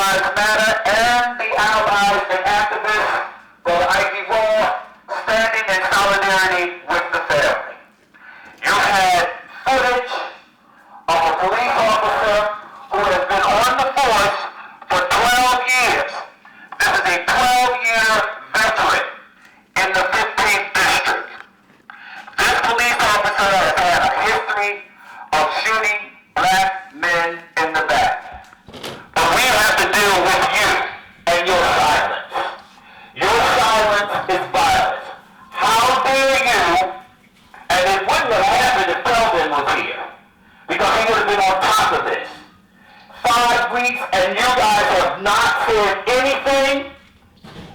Lives Matter and the allies and activists for the Ike Wall standing in solidarity with the family. You had footage of a police officer who has been on the force for 12 years. This is a 12-year veteran in the 15th district. This police officer has had a history of shooting black men in the back. But we have to deal with you and your silence. Your silence is violence. How dare you? And it wouldn't have happened if Kelvin was here, because he would have been on top of this. 5 weeks and you guys have not said anything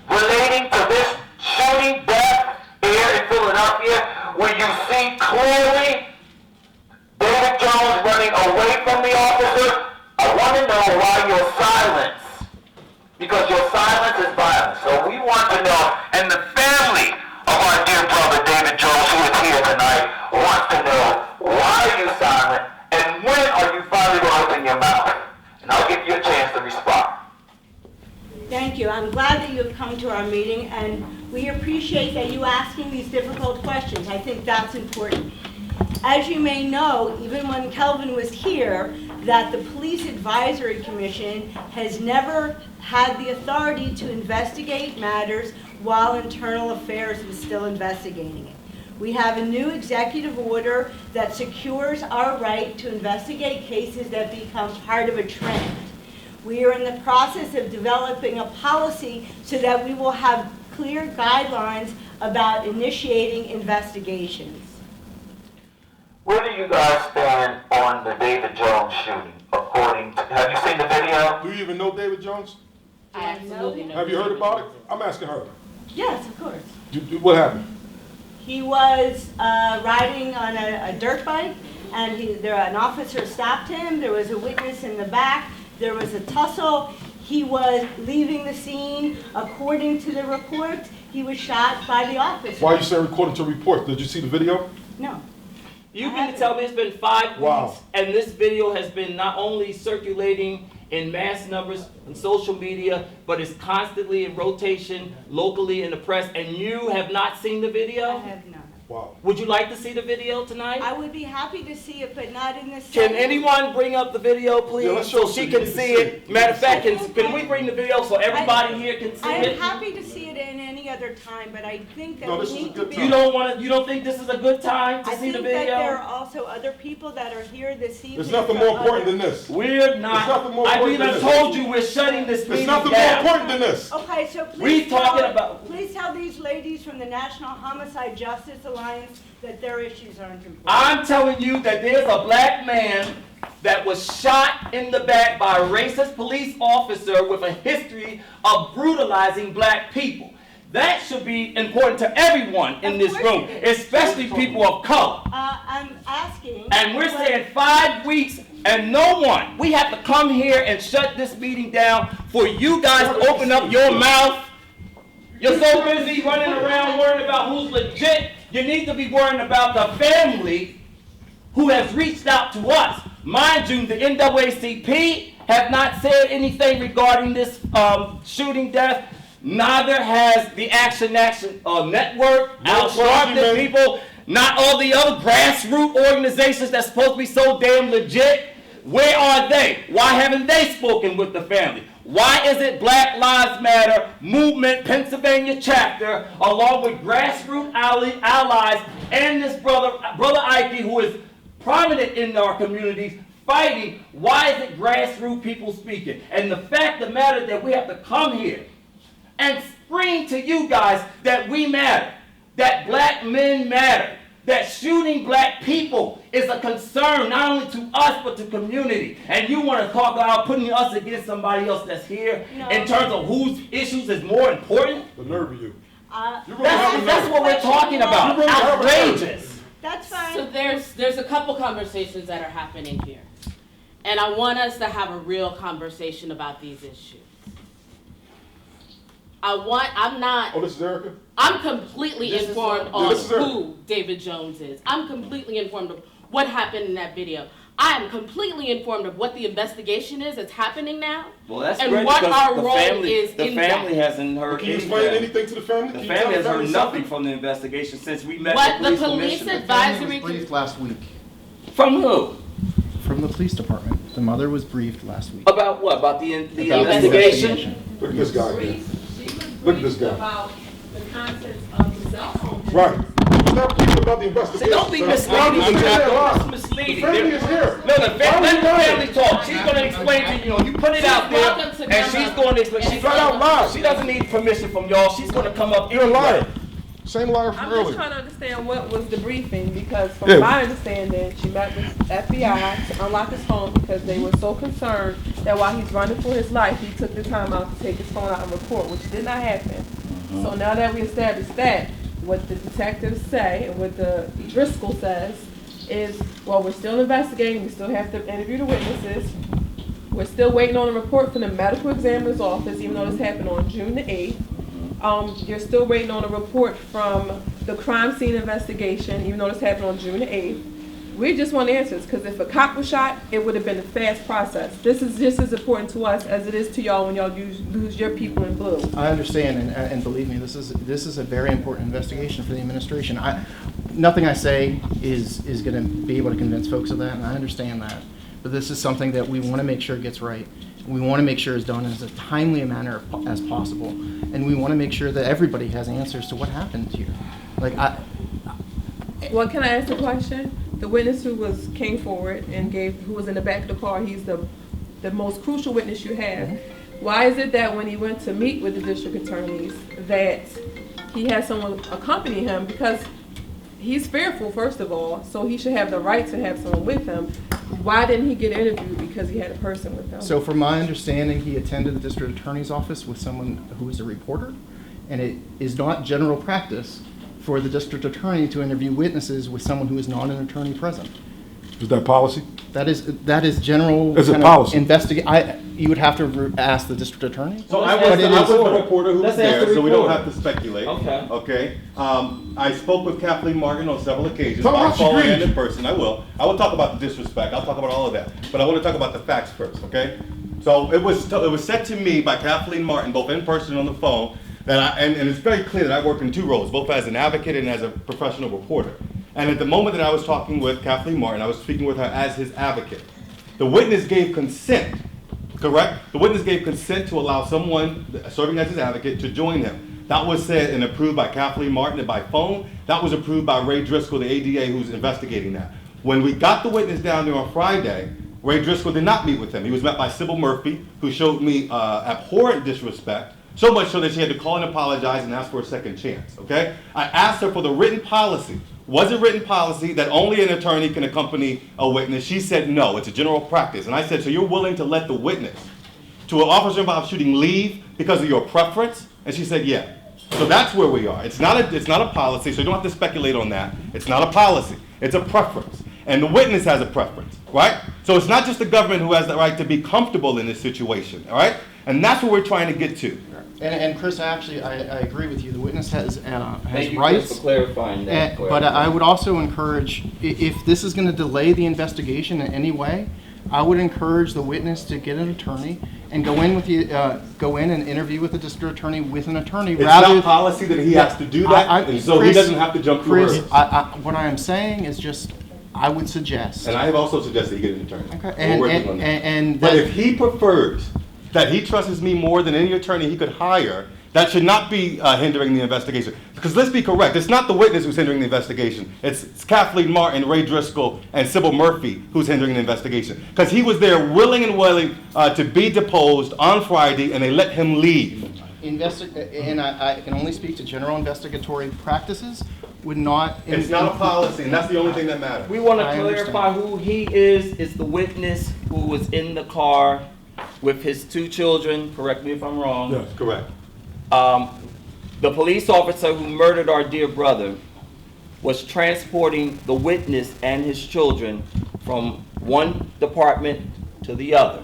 relating to this shooting death here in Philadelphia, where you see clearly David Jones running away from the officer. I want to know why your silence, because your silence is violence. So we want to know, and the family of our dear brother David Jones, who is here tonight, wants to know, why are you silent, and when are you finally going to open your mouth? And I'll give you a chance to respond. Thank you. I'm glad that you've come to our meeting, and we appreciate that you asking these difficult questions. I think that's important. As you may know, even when Kelvin was here, that the Police Advisory Commission has never had the authority to investigate matters while Internal Affairs was still investigating it. We have a new executive order that secures our right to investigate cases that become part of a trend. We are in the process of developing a policy so that we will have clear guidelines about initiating investigations. Where do you guys stand on the David Jones shooting? According to, have you seen the video? Do you even know David Jones? I absolutely know. Have you heard about it? I'm asking her. Yes, of course. What happened? He was riding on a dirt bike, and an officer stopped him. There was a witness in the back. There was a tussle. He was leaving the scene. According to the report, he was shot by the officer. Why you say according to reports? Did you see the video? No. You mean to tell me it's been 5 weeks and this video has been not only circulating in mass numbers on social media, but it's constantly in rotation locally in the press, and you have not seen the video? I have not. Wow. Would you like to see the video tonight? I would be happy to see it, but not in this Can setting. anyone bring up the video, please, Yeah, let's show so she it. can You can see see it? it. Matter of fact, can we bring the video so everybody here can see I am it? happy to see it in any other time, but I think that No, we this is a need to good be. time. You don't think this is a good time to I see the think that there video? are also other people that are here this evening. There's nothing for more important other- than this. We're not. nothing more I important even than this. told you we're shutting this There's meeting nothing more down. important than this. Okay, so We please talking about- please tell these ladies from the National Homicide Justice Alliance that their issues aren't important. I'm telling you that there's a black man that was shot in the back by a racist police officer with a history of brutalizing black people. That should be important to everyone in Of this course room, it is. especially people of color. I'm asking. And we're saying 5 weeks and no one. We have to come here and shut this meeting down for you guys to open up your mouth. You're so busy running around worrying about who's legit. You need to be worrying about the family who has reached out to us. Mind you, the NAACP have not said anything regarding this shooting death. Neither has the Action Network, Al Sharpton people, not all the other grassroots organizations that's supposed to be so damn legit. Where are they? Why haven't they spoken with the family? Why is it Black Lives Matter Movement Pennsylvania chapter, along with grassroots allies and this brother Ike, who is prominent in our communities, fighting? Why is it grassroots people speaking? And the fact of the matter that we have to come here and scream to you guys that we matter, that black men matter, that shooting black people is a concern not only to us but to community. And you want to talk about putting us against somebody else that's here in terms of whose issues is more important? The nerve of you. That's what we're talking about. Outrageous. That's fine. So there's a couple conversations that are happening here. And I want us to have a real conversation about these issues. Oh, this is Erica? I'm completely informed on this is her. who David Jones is. I'm completely informed of what happened in that video. I am completely informed of what the investigation is that's happening now. Well, that's and great what because our the role family, is the in family that. hasn't heard Can you explain anything. anything to the family? The Can you tell family has heard something? nothing from the investigation since we met What the the police police commissioner. advisory was briefed last week From who? from the police department. The mother was briefed last week. About what? About the About the investigation? Look at this guy here. Look at this guy. About the contents of the cell phone. Right. Stop keeping about the investigation. See, don't be sir. misleading. I'm here. That's misleading. The family is here. No, let the Why are family you talk. She's going to explain to you. You put it out welcome there, to and come she's up going to explain. and She's say out loud. She doesn't need permission from y'all. She's going to come up. You're a liar. anyway. Same liar from I'm just earlier. trying to understand what was the briefing, because from Yeah. my understanding, she met with FBI to unlock his phone because they were so concerned that while he's running for his life, he took the time out to take his phone out and report, which did not happen. So now that we established that, what the detectives say and what the Driscoll says is, well, we're still investigating, we still have to interview the witnesses. We're still waiting on a report from the medical examiner's office, even though this happened on June the 8th. You're still waiting on a report from the crime scene investigation, even though this happened on June the 8th. We just want answers, because if a cop was shot, it would have been a fast process. This is just as important to us as it is to y'all when y'all lose your people in blue. I understand, and believe me, this is a very important investigation for the administration. Nothing I say is going to be able to convince folks of that, and I understand that. But this is something that we want to make sure gets right. We want to make sure it's done in as timely a manner as possible, and we want to make sure that everybody has answers to what happened here. Well, can I ask a question? The witness who came forward and who was in the back of the car, he's the most crucial witness you have. Mm-hmm. Why is it that when he went to meet with the district attorneys that he had someone accompany him? Because he's fearful, first of all, so he should have the right to have someone with him. Why didn't he get interviewed? Because he had a person with him. So from my understanding, he attended the district attorney's office with someone who is a reporter, and it is not general practice for the district attorney to interview witnesses with someone who is not an attorney present. Is that policy? That is general. Is it kind of policy? You would have to ask the district attorney. So I But was it the is- reporter who was Let's ask there, the so we don't reporter. have to speculate. Okay. Okay. I spoke with Kathleen Martin on several occasions, Tell her by how she phone agreed. and in person. I will talk about the disrespect. I'll talk about all of that. But I want to talk about the facts first, okay? So it was said to me by Kathleen Martin, both in person and on the phone, that and it's very clear that I work in two roles, both as an advocate and as a professional reporter. And at the moment that I was talking with Kathleen Martin, I was speaking with her as his advocate. The witness gave consent, correct? The witness gave consent to allow someone serving as his advocate to join him. That was said and approved by Kathleen Martin and by phone. That was approved by Ray Driscoll, the ADA, who's investigating that. When we got the witness down there on Friday, Ray Driscoll did not meet with him. He was met by Sybil Murphy, who showed me abhorrent disrespect, so much so that she had to call and apologize and ask for a second chance, okay? I asked her for the written policy. Was it written policy that only an attorney can accompany a witness? She said no, it's a general practice. And I said, so you're willing to let the witness to an officer involved shooting leave because of your preference? And she said, yeah. So that's where we are. It's not a policy, so you don't have to speculate on that. It's not a policy, it's a preference. And the witness has a preference, right? So it's not just the government who has the right to be comfortable in this situation, all right? And that's what we're trying to get to. And Chris, actually, I agree with you. The witness has Thank you, rights. Chris, for clarifying that. But I would also encourage, if this is going to delay the investigation in any way, I would encourage the witness to get an attorney and go in and interview with the district attorney with an attorney. It's not policy that he has to do that, and so he doesn't have to jump through Chris, hurdles. what I am saying is just, I would suggest. And I have also suggested he get an attorney. Okay. We're working on that. And But that- if he prefers that he trusts me more than any attorney he could hire, that should not be hindering the investigation. Because let's be correct, it's not the witness who's hindering the investigation. It's Kathleen Martin, Ray Driscoll, and Sybil Murphy who's hindering the investigation. Because he was there willing and willing to be deposed on Friday, and they let him leave. And I can only speak to general investigatory practices, would not. It's not a policy, and that's the only thing that matters. We want to I clarify understand. who he is. It's the witness who was in the car with his two children. Correct me if I'm wrong. Yes. Correct. The police officer who murdered our dear brother was transporting the witness and his children from one department to the other.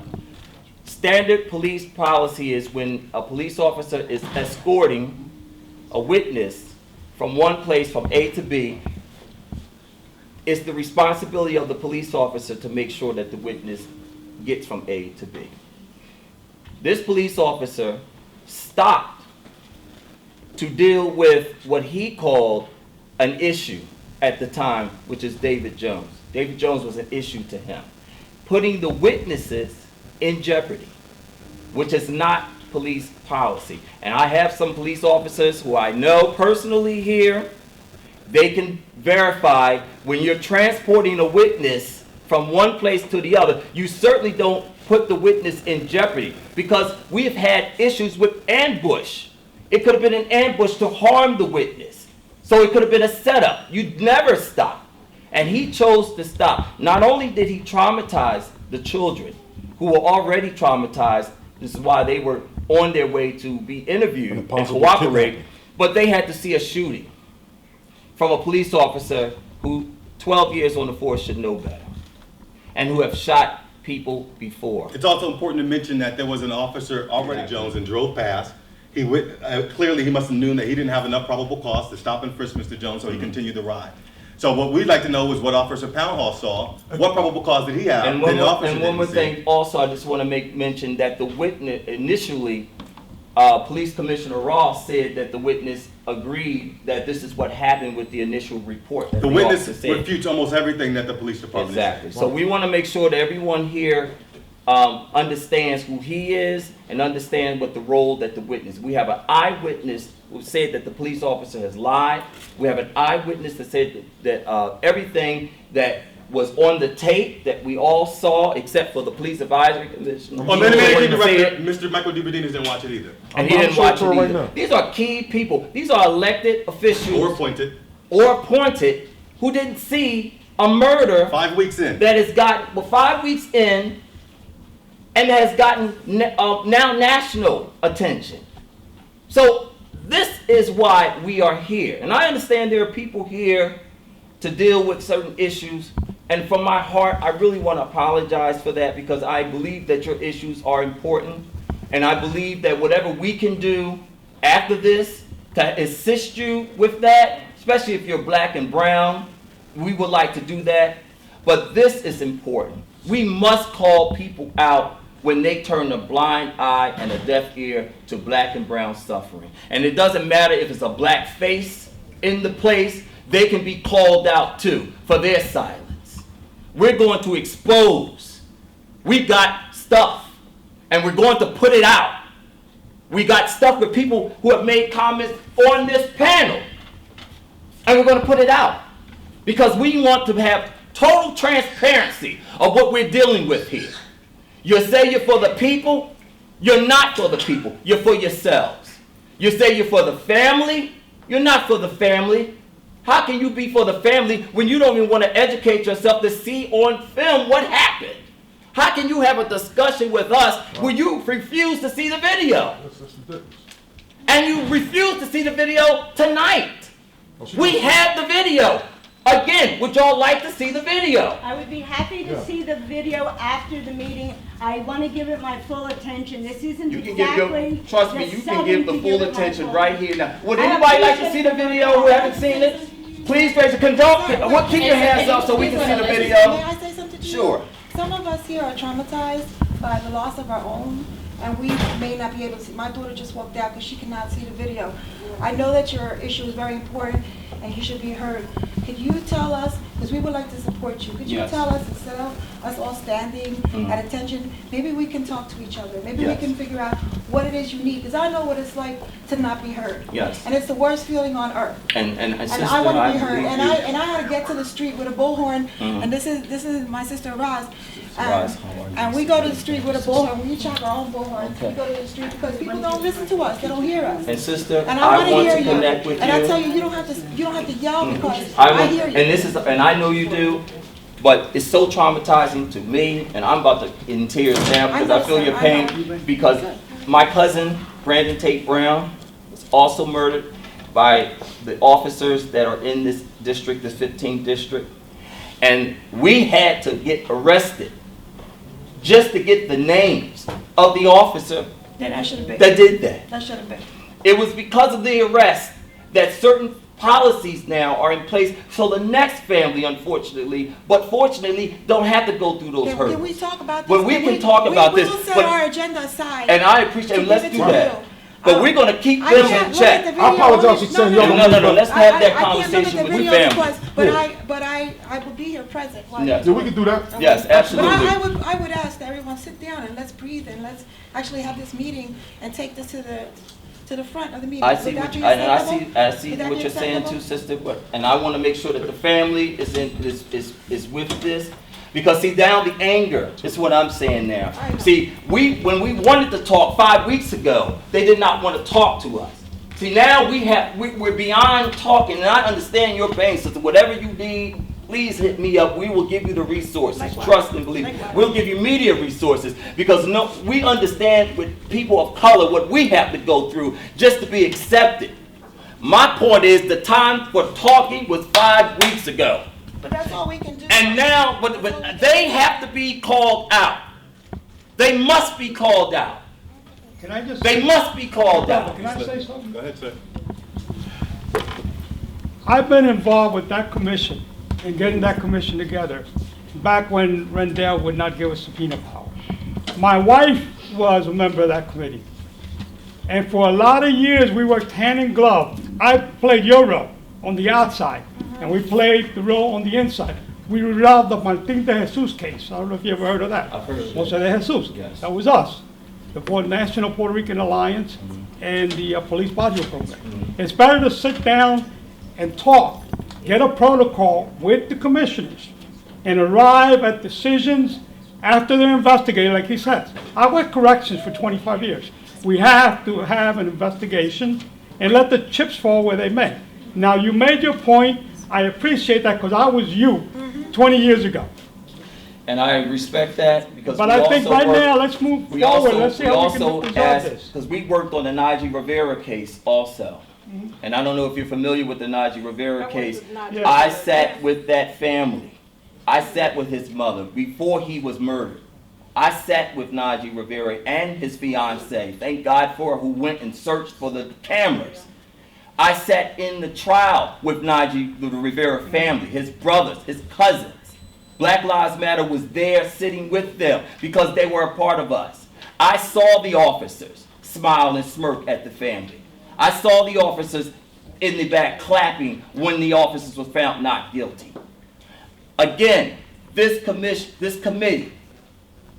Standard police policy is when a police officer is escorting a witness from one place from A to B, it's the responsibility of the police officer to make sure that the witness gets from A to B. This police officer stopped to deal with what he called an issue at the time, which is David Jones. David Jones was an issue to him, putting the witnesses in jeopardy, which is not police policy. And I have some police officers who I know personally here. They can verify when you're transporting a witness from one place to the other, you certainly don't put the witness in jeopardy, because we've had issues with ambush. It could have been an ambush to harm the witness. So it could have been a setup. You'd never stop. And he chose to stop. Not only did he traumatize the children who were already traumatized, this is why they were on their way to be interviewed and cooperate, but they had to see a shooting from a police officer who 12 years on the force should know better, and who have shot people before. It's also important to mention that there was an officer already, Jones, and drove past. Clearly he must have known that he didn't have enough probable cause to stop and frisk Mr. Jones, so he continued the ride. So what we'd like to know is what Officer Poundhall saw. What probable cause did he have? And one more thing also, I just want to make mention that the witness, initially, Police Commissioner Ross said that the witness agreed that this is what happened with the initial report. The witness refutes almost everything that the police department Exactly. said. So we want to make sure that everyone here understands who he is and understand what the role that the witness. We have an eyewitness who said that the police officer has lied. We have an eyewitness that said that everything that was on the tape that we all saw, except for the police advisory commission. Mr. Michael DiBerdinis didn't watch it either. And he didn't watch it either. These are key people. These are elected officials. Or appointed who didn't see a murder 5 weeks in. That has got 5 weeks in and has gotten now national attention. So this is why we are here. And I understand there are people here to deal with certain issues. And from my heart, I really want to apologize for that, because I believe that your issues are important. And I believe that whatever we can do after this to assist you with that, especially if you're black and brown, we would like to do that. But this is important. We must call people out when they turn a blind eye and a deaf ear to black and brown suffering. And it doesn't matter if it's a black face in the place, they can be called out too for their silence. We're going to expose. We got stuff, and we're going to put it out. We got stuff with people who have made comments on this panel, and we're going to put it out, because we want to have total transparency of what we're dealing with here. You say you're for the people, you're not for the people, you're for yourselves. You say you're for the family, you're not for the family. How can you be for the family when you don't even want to educate yourself to see on film what happened? How can you have a discussion with us when you refuse to see the video? And you refuse to see the video tonight. We have the video. Again, would y'all like to see the video? I would be happy to see the video after the meeting. I want to give it my full attention. This isn't exactly. Trust me, you can give the full attention right here now. Would anybody like to see the video who haven't seen it? Please raise a keep your hands up so we can see the video. May I say something to you? Sure. Some of us here are traumatized by the loss of our own, and we may not be able to see. My daughter just walked out because she cannot see the video. I know that your issue is very important and you should be heard. Could you tell us, because we would like to support you, could you tell us, instead of us all standing at attention, maybe we can talk to each other. Maybe we can figure out what it is you need, because I know what it's like to not be heard. Yes. And it's the worst feeling on earth. And sister, I want to be heard. believe And you. I had to get to the street with a bullhorn, and this is my sister Roz. And we go to the street with a bullhorn. We each have our own bullhorn. We go to the street because people don't listen to us. They don't hear us. And sister, And I want to hear connect you. with you. And I tell you, you don't have to yell because I hear you. And I know you do, but it's so traumatizing to me, and I'm about to in tears now because I feel your pain. Because my cousin Brandon Tate Brown was also murdered by the officers that are in this district, this 15th district, and we had to get arrested just to get the names of the officer That should have been. that did that. That should have been. It was because of the arrest that certain policies now are in place so the next family, unfortunately, but fortunately, don't have to go through those hurdles. Can we talk about this? But we can talk about this. We will set but- our agenda aside. And I appreciate it. Let's give it do to that. you. But we're going to keep I this can't in look at the check. video. I apologize for saying y'all don't No, let's have that I can't look at conversation the with video family. because, but I will be here present. while Yes. Yeah, we can do that. Yes, absolutely. But I would ask that everyone sit down and let's breathe and let's actually have this meeting and take this to the front of the meeting. I Would see that what be you, and I acceptable? see Would that what be you're saying too, acceptable? sister. But and I want to make sure that the family is with this, because see, down the anger is what I'm saying now. I know. See, when we wanted to talk 5 weeks ago, they did not want to talk to us. See, now we're beyond talking, and I understand your pain, sister. Whatever you need, please hit me up. We will give you the resources. Likewise. Trust and believe. Likewise. We'll give you media resources, because we understand with people of color what we have to go through just to be accepted. My point is the time for talking was 5 weeks ago. But that's all we can do. And now, but they have to be called out. They must be called out. Can I just? They must be called out. Can I say something? Go ahead, sir. I've been involved with that commission and getting that commission together back when Rendell would not give us subpoena power. My wife was a member of that committee. And for a lot of years, we worked hand in glove. I played your role on the outside, and we played the role on the inside. We resolved the Martin de Jesus case. I don't know if you ever heard of that. I've heard of it. Jose de Jesus. Yes. That was us, the National Puerto Rican Alliance and the Police Body Program. It's better to sit down and talk, get a protocol with the commissioners, and arrive at decisions after they're investigated, like he says. I worked corrections for 25 years. We have to have an investigation and let the chips fall where they may. Now, you made your point. I appreciate that because I was you 20 years ago. And I respect that, because But we I think also right work- now, let's move We forward. also, Let's see we how we can also resolve asked, this. because we worked on the Najee Rivera case also. And I don't know if you're familiar with the Najee Rivera case. Yes. I sat with that family. I sat with his mother before he was murdered. I sat with Najee Rivera and his fiancee, thank God for her, who went and searched for the cameras. I sat in the trial with Najee, the Rivera family, his brothers, his cousins. Black Lives Matter was there sitting with them because they were a part of us. I saw the officers smile and smirk at the family. I saw the officers in the back clapping when the officers were found not guilty. Again, this committee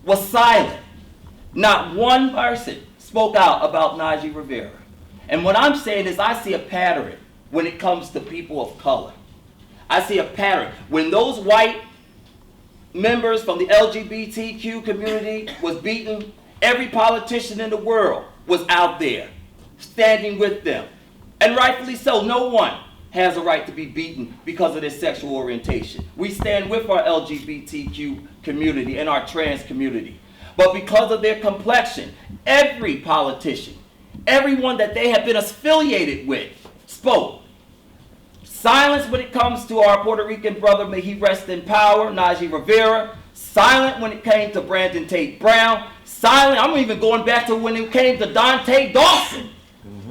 was silent. Not one person spoke out about Najee Rivera. And what I'm saying is I see a pattern when it comes to people of color. I see a pattern. When those white members from the LGBTQ community was beaten, every politician in the world was out there standing with them. And rightfully so. No one has a right to be beaten because of their sexual orientation. We stand with our LGBTQ community and our trans community. But because of their complexion, every politician, everyone that they have been affiliated with, spoke. Silence when it comes to our Puerto Rican brother, may he rest in power, Najee Rivera. Silent when it came to Brandon Tate Brown. Silent, I'm even going back to when it came to Dante Dawson.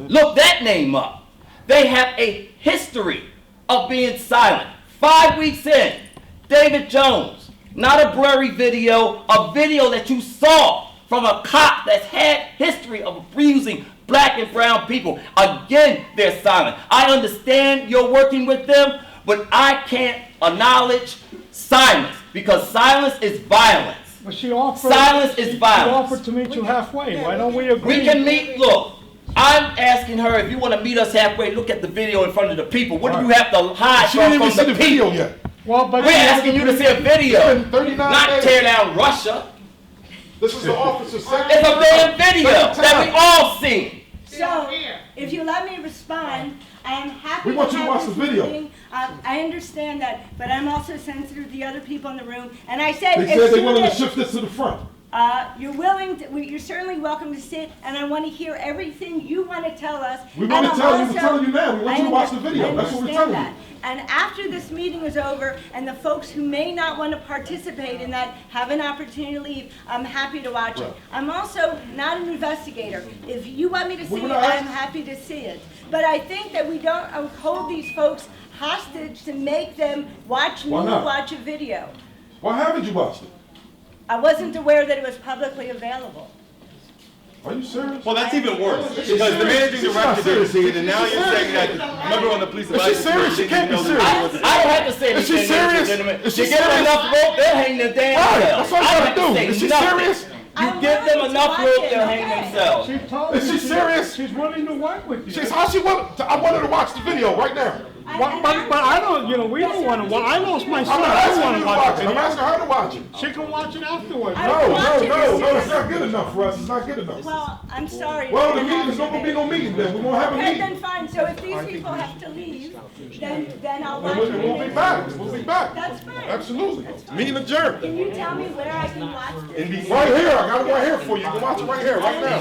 Look that name up. They have a history of being silent. 5 weeks in, David Jones, not a blurry video, a video that you saw from a cop that's had history of abusing black and brown people. Again, they're silent. I understand you're working with them, but I can't acknowledge silence, because silence is violence. But she offered. Silence is violence. She offered to meet you halfway. Why don't we agree? We can meet, look, I'm asking her if you want to meet us halfway, look at the video in front of the people. What do you have to hide She didn't even from see the the video people? yet. Well, but We're asking you to see a video, It's been 39 not days. tear down Russia. This is the officer's second. It's a damn video that we all seen. So, if you let me respond, I am happy We want to you to have watch this the video. meeting. I understand that, but I'm also sensitive to the other people in the room. And I said, They as said they soon wanted to as- shift this to the front. You're certainly welcome to sit, and I want to hear everything you want to tell us. We want to And tell I'm you, we're telling you now. We want you to watch the I video. That's what we're understand telling you. that. And after this meeting is over, and the folks who may not want to participate in that have an opportunity to leave, I'm happy to watch it. Right. I'm also not an investigator. If you want me to see We're it, not I'm asking- happy to see it. But I think that we don't hold these folks hostage to make them watch me Why not? watch a video. Why haven't you watched it? I wasn't aware that it was publicly available. Are you serious? Well, that's even worse, Is she because the serious? managing She's not director didn't serious. see it, and now Is she you're saying that, serious? remember when the police Is she advisory serious? She didn't can't be know serious. that it was- I don't have to say Is she anything, ladies and serious? gentlemen. Is she You give them serious? enough rope, they'll hang their damn Right, selves. that's what I'm I trying have to do. say Is she nothing. serious? You I'm give them willing to enough watch rope, it, they'll hang okay. themselves. She told Is me she serious? She's willing to work with you. She's how she want. I want her to watch the video right now. But I don't, we don't want to watch. I lost my I'm son. not I don't asking want you to to watch watch the it. I'm video. asking her to watch it. She can watch it afterwards. I No, watch no, it. no, it's not good enough for us. It's not good enough. Well, I'm sorry. Well, the meeting is not gonna be no meeting then. We're gonna have a Okay, meeting. then fine. So if these people have to leave, then I'll watch And we'll be it. back. We'll be back. That's fine. Absolutely. Meeting adjourned. Can you tell me where I can watch this? Right here. I got it right here for you. You can watch it right here, right now.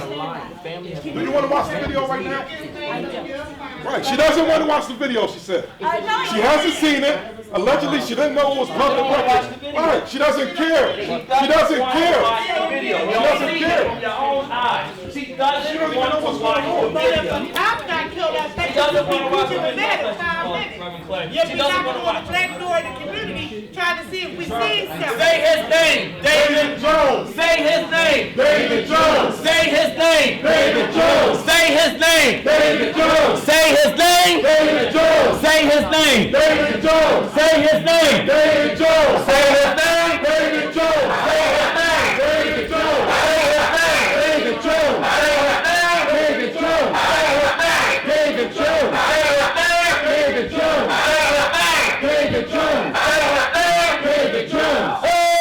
Do Do you want to watch the video right now? I do. Right. She doesn't want to watch the video, she said. She hasn't seen it. Allegedly, she didn't know it was public record. Right. She doesn't care. She doesn't care. Watch the video. You doesn't don't see care. it with your own eyes. She She doesn't don't even want know to what's watch going on. the video. Cop got killed out there. She doesn't want to watch the You video. said it 5 minutes. You'll She be doesn't knocking want to on watch the it. back door of the community trying to see if we see something. Say his name, David. Jones. Say his name. David Jones. Say his name. David Jones. Say his name. David Jones. Say his name. David Jones. Say his name. David Jones. Say his name. David Jones. Say his name. David Jones. Say his name. David Jones. Say his name. David Jones. Say his name. David Jones. Say his name. David Jones. Say his name. David Jones. Say his name. David Jones. Say his name. David Jones. All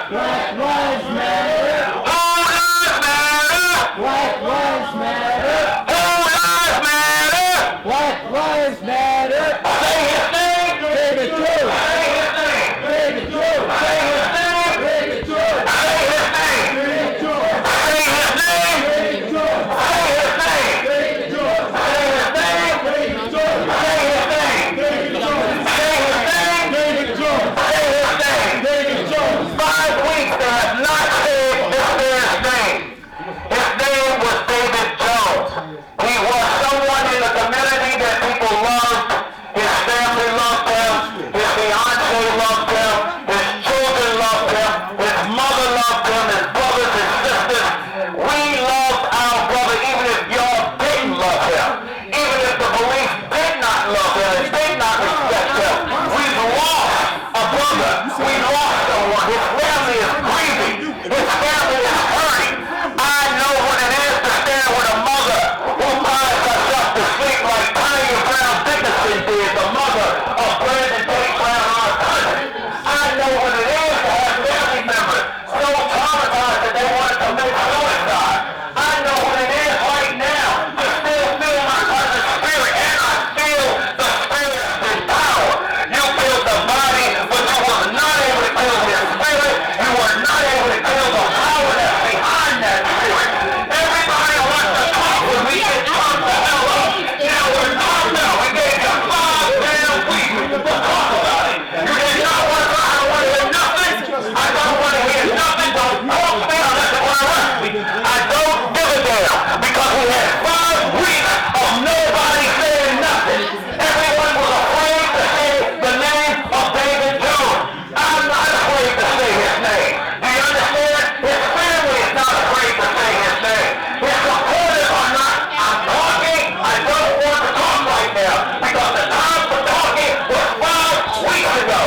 lives matter. Black lives matter. All lives matter. Black lives matter. All lives matter. Black lives matter. Say his name. David Jones. Say his name. David Jones. Say his name. David Jones. Say his name. David Jones. Say his name. David Jones. Say his name. David Jones. Say his name. David Jones. Say his name. David Jones. Say his name. David Jones. Say his name. David Jones. 5 weeks they have not said this man's name. His name was David Jones. He was someone in the community that people loved. His family loved him. His fiance loved him. His children loved him. His mother loved him. His brothers and sisters. We loved our brother even if y'all didn't love him. Even if the police did not love him and did not respect him. We've lost a brother. We lost someone. His family is grieving. His family is hurting. I know what it is to stand with a mother who cries herself to sleep like Tanya Brown Dickinson did, the mother of Brandon Tate Brown, our cousin. I know what it is to have family members so traumatized that they want to commit suicide. I know what it is right now to still feel my cousin's spirit, and I feel the spirit's power. You killed the body, but you were not able to kill his spirit. You were not able to kill the power that's behind that spirit. Everybody wants to talk when we get talked the hell up. Now we're talked out. We gave you 5 damn weeks to talk about it. You did not want to. I don't want to hear nothing. I don't want to hear nothing. Don't talk to me unless you want to arrest me. I don't give a damn because we had 5 weeks of nobody saying nothing. Everyone was afraid to say the name of David Jones. I'm not afraid to say his name. Do you understand? His family is not afraid to say his name. His supporters are not. I'm talking. I don't want to talk right now because the time for talking was 5 weeks ago.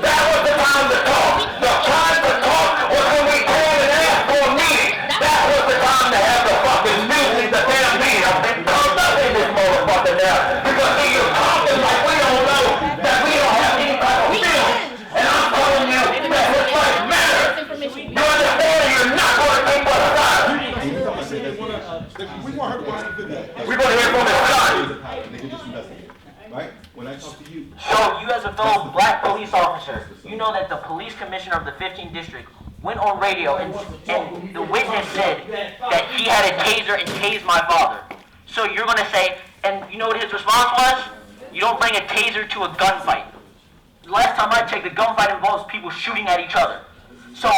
That was the time to talk. The time to talk was when we came and asked for a meeting. That was the time to have the fucking music, the damn meeting. I've been turned up in this motherfucker now because see, you're talking like we don't know that we don't have any type of feelings. And I'm telling you that his life matters. You understand? You're not going to keep us silent. We want her to watch the video. We're going to hear from his son. They can just investigate, right? When I talk to you, So you as a fellow black police officer, you know that the police commissioner of the 15th district went on radio and the witness said that he had a taser and tased my father. So you're going to say, and you know what his response was? You don't bring a taser to a gunfight. Last time I checked, the gunfight involves people shooting at each other. So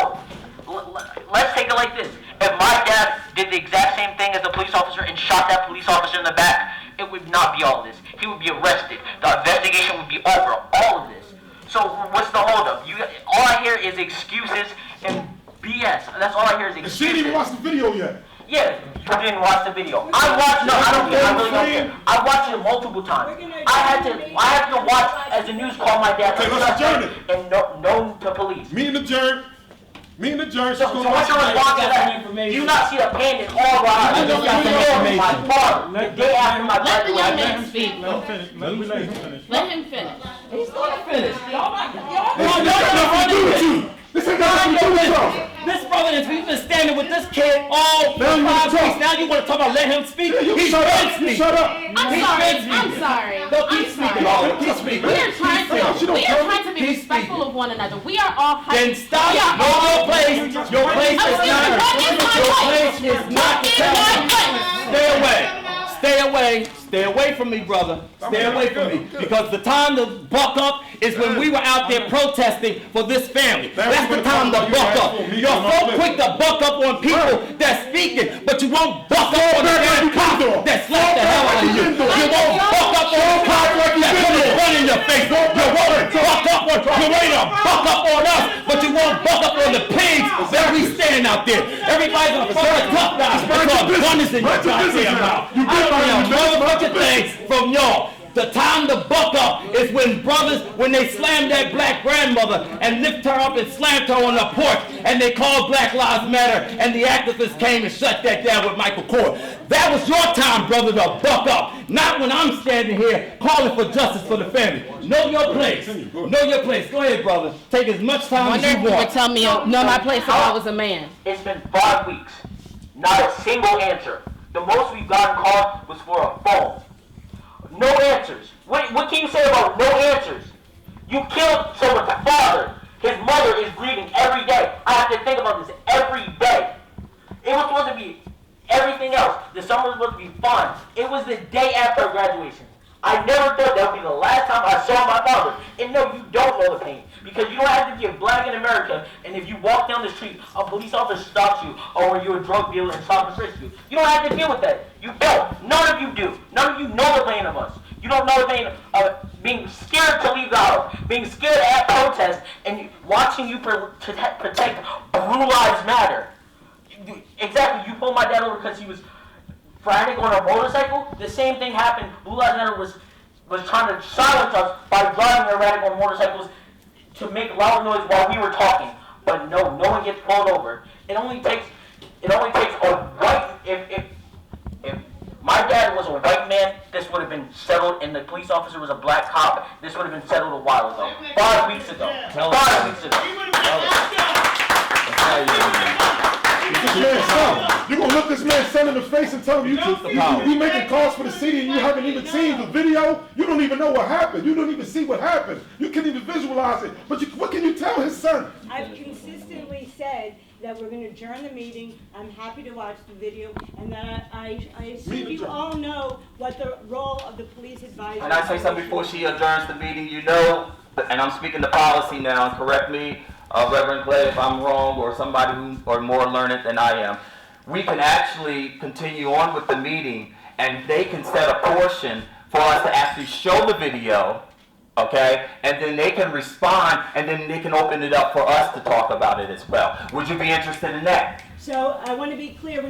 let's take it like this. If my dad did the exact same thing as a police officer and shot that police officer in the back, it would not be all of this. He would be arrested. The investigation would be over. All of this. So what's the holdup? All I hear is excuses and BS. That's all I hear is And excuses. she didn't even watch the video yet. Yeah, you didn't watch the video. I watched. No, I don't care. I really don't care. I watched it multiple times. I had to watch as the news called my dad Okay, let's adjourn it. and known to police. Meeting adjourned. Meeting adjourned. So what's your response to that? Do you not see a pain in all our eyes? My father, the day after my Let the young graduation. man speak. Let him finish. Let him finish. He's gonna finish. This ain't got nothing to do with y'all. This brother is, we've been standing with this kid all Now you 5 wanna talk. weeks. Now you want to talk about let him speak? Yeah, you He's shut been up. You speaking. shut up. I'm sorry. No, keep speaking, Oliver. Keep speaking. We are trying She don't tell to me. be respectful of one another. We are all Then stop. Your place. Your place is not. Your place is not to tell me. Stay away. Stay away. Stay away from me, brother. Stay away from me. Because the time to buck up is when we were out there protesting for this family. That's the time to buck up. You're so quick to buck up on people that's speaking, but you won't buck up on the damn cop that slapped the hell out of you. You won't buck up on the cop that put his gun in your face. You won't buck up on, you're ready to buck up on us, but you won't buck up on the pigs that we stand out there. Everybody's a fucking tough guy because a gun is in your goddamn mouth. I don't hear a motherfucking thing from y'all. The time to buck up is when brothers, when they slammed that black grandmother and lifted her up and slammed her on the porch, and they called Black Lives Matter, and the activists came and shut that down with Michael Kors. That was your time, brother, to buck up. Not when I'm standing here calling for justice for the family. Know your place. Know your place. Go ahead, brother. Take as much time as you want. Tell me, know my place if I was a man. It's been 5 weeks. Not a single answer. The most we've gotten called was for a phone. No answers. What can you say about no answers? You killed someone's father. His mother is grieving every day. I have to think about this every day. It was supposed to be everything else. The summer was supposed to be fun. It was the day after graduation. I never thought that would be the last time I saw my father. And no, you don't know the pain. Because you don't have to be a black in America, and if you walk down the street, a police officer stops you, or you're a drug dealer and stop and frisk you. You don't have to deal with that. You don't. None of you do. None of you know the pain of us. You don't know the pain of being scared to leave the house, being scared at protests, and watching you protect Blue Lives Matter. Exactly, you pulled my dad over because he was frantic on a motorcycle. The same thing happened. Blue Lives Matter was trying to silence us by driving erratic on motorcycles to make loud noise while we were talking. But no one gets pulled over. It only takes a white, if my dad was a white man, this would have been settled, and the police officer was a black cop, this would have been settled a while ago. 5 weeks ago. 5 weeks ago. This man's son. You're gonna look this man's son in the face and tell him you making calls for the city and you haven't even seen the video. You don't even know what happened. You don't even see what happened. You can't even visualize it. But what can you tell his son? I've consistently said that we're going to adjourn the meeting. I'm happy to watch the video, and that I assume you all know what the role of the police advisor is. Can I say something before she adjourns the meeting? You know, and I'm speaking to policy now, and correct me, Reverend Clay, if I'm wrong, or somebody who are more learned than I am. We can actually continue on with the meeting, and they can set a portion for us to actually show the video, okay? And then they can respond, and then they can open it up for us to talk about it as well. Would you be interested in that? So I want to be clear.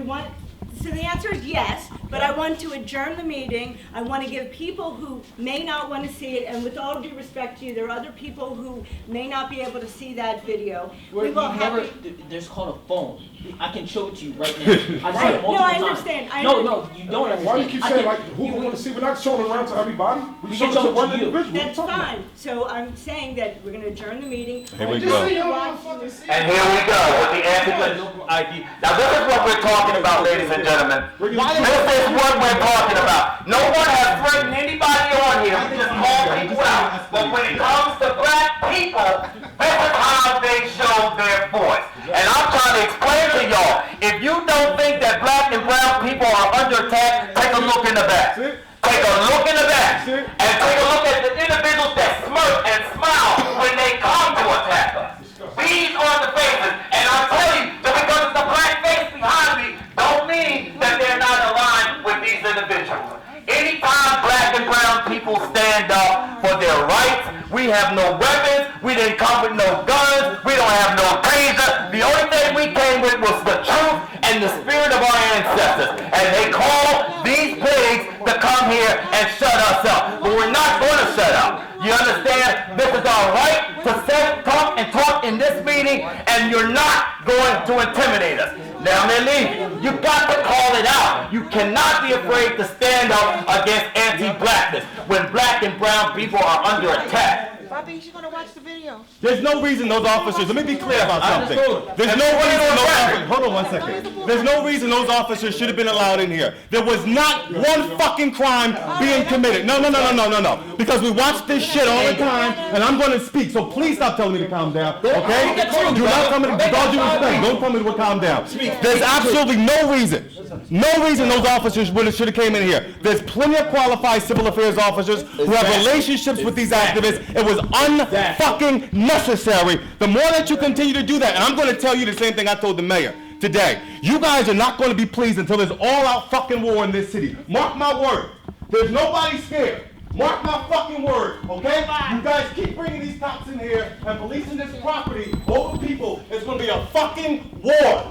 So the answer is yes, but I want to adjourn the meeting. I want to give people who may not want to see it, and with all due respect to you, there are other people who may not be able to see that video. There's called a phone. I can show it to you right now. I've seen it multiple No, I times. understand. No, you don't understand. Why do you keep saying who we want to see? We're not showing it around to everybody. We We're can showing it show to it one to you. individual. That's fine. So I'm saying that we're going to adjourn the meeting. Here we go. And here we go with the anti-ID. Now this is what we're talking about, ladies and gentlemen. This is what we're talking about. No one has threatened anybody on here. We just call people out. But when it comes to black people, this is how they show their voice. And I'm trying to explain to y'all, if you don't think that black and brown people are under attack, take a look in the back. Take a look in the back. And take a look at the individuals that smirk and smile when they come to attack us. These are the faces. And I tell you, that because it's the black face behind me, don't mean that they're not aligned with these individuals. Anytime black and brown people stand up for their rights, we have no weapons, we didn't come with no guns, we don't have no taser. The only thing we came with was the truth and the spirit of our ancestors. And they call these pigs to come here and shut us up. But we're not going to shut up. You understand? This is our right to come and talk in this meeting, and you're not going to intimidate us. Now they're leaving. You got to call it out. You cannot be afraid to stand up against anti-blackness when black and brown people are under attack. Bobby, she's gonna watch the video. There's no reason those officers, let me be clear about something. There's no reason those officers, hold on 1 second. There's no reason those officers should have been allowed in here. There was not one fucking crime being committed. No. Because we watch this shit all the time, and I'm going to speak, so please stop telling me to calm down, okay? Do not tell me to, with all due respect, don't tell me to calm down. There's absolutely no reason those officers should have came in here. There's plenty of qualified civil affairs officers who have relationships with these activists. It was unfucking necessary. The more that you continue to do that, and I'm going to tell you the same thing I told the mayor today. You guys are not going to be pleased until there's all-out fucking war in this city. Mark my word. There's nobody scared. Mark my fucking word, okay? You guys keep bringing these cops in here and policing this property over people. It's going to be a fucking war.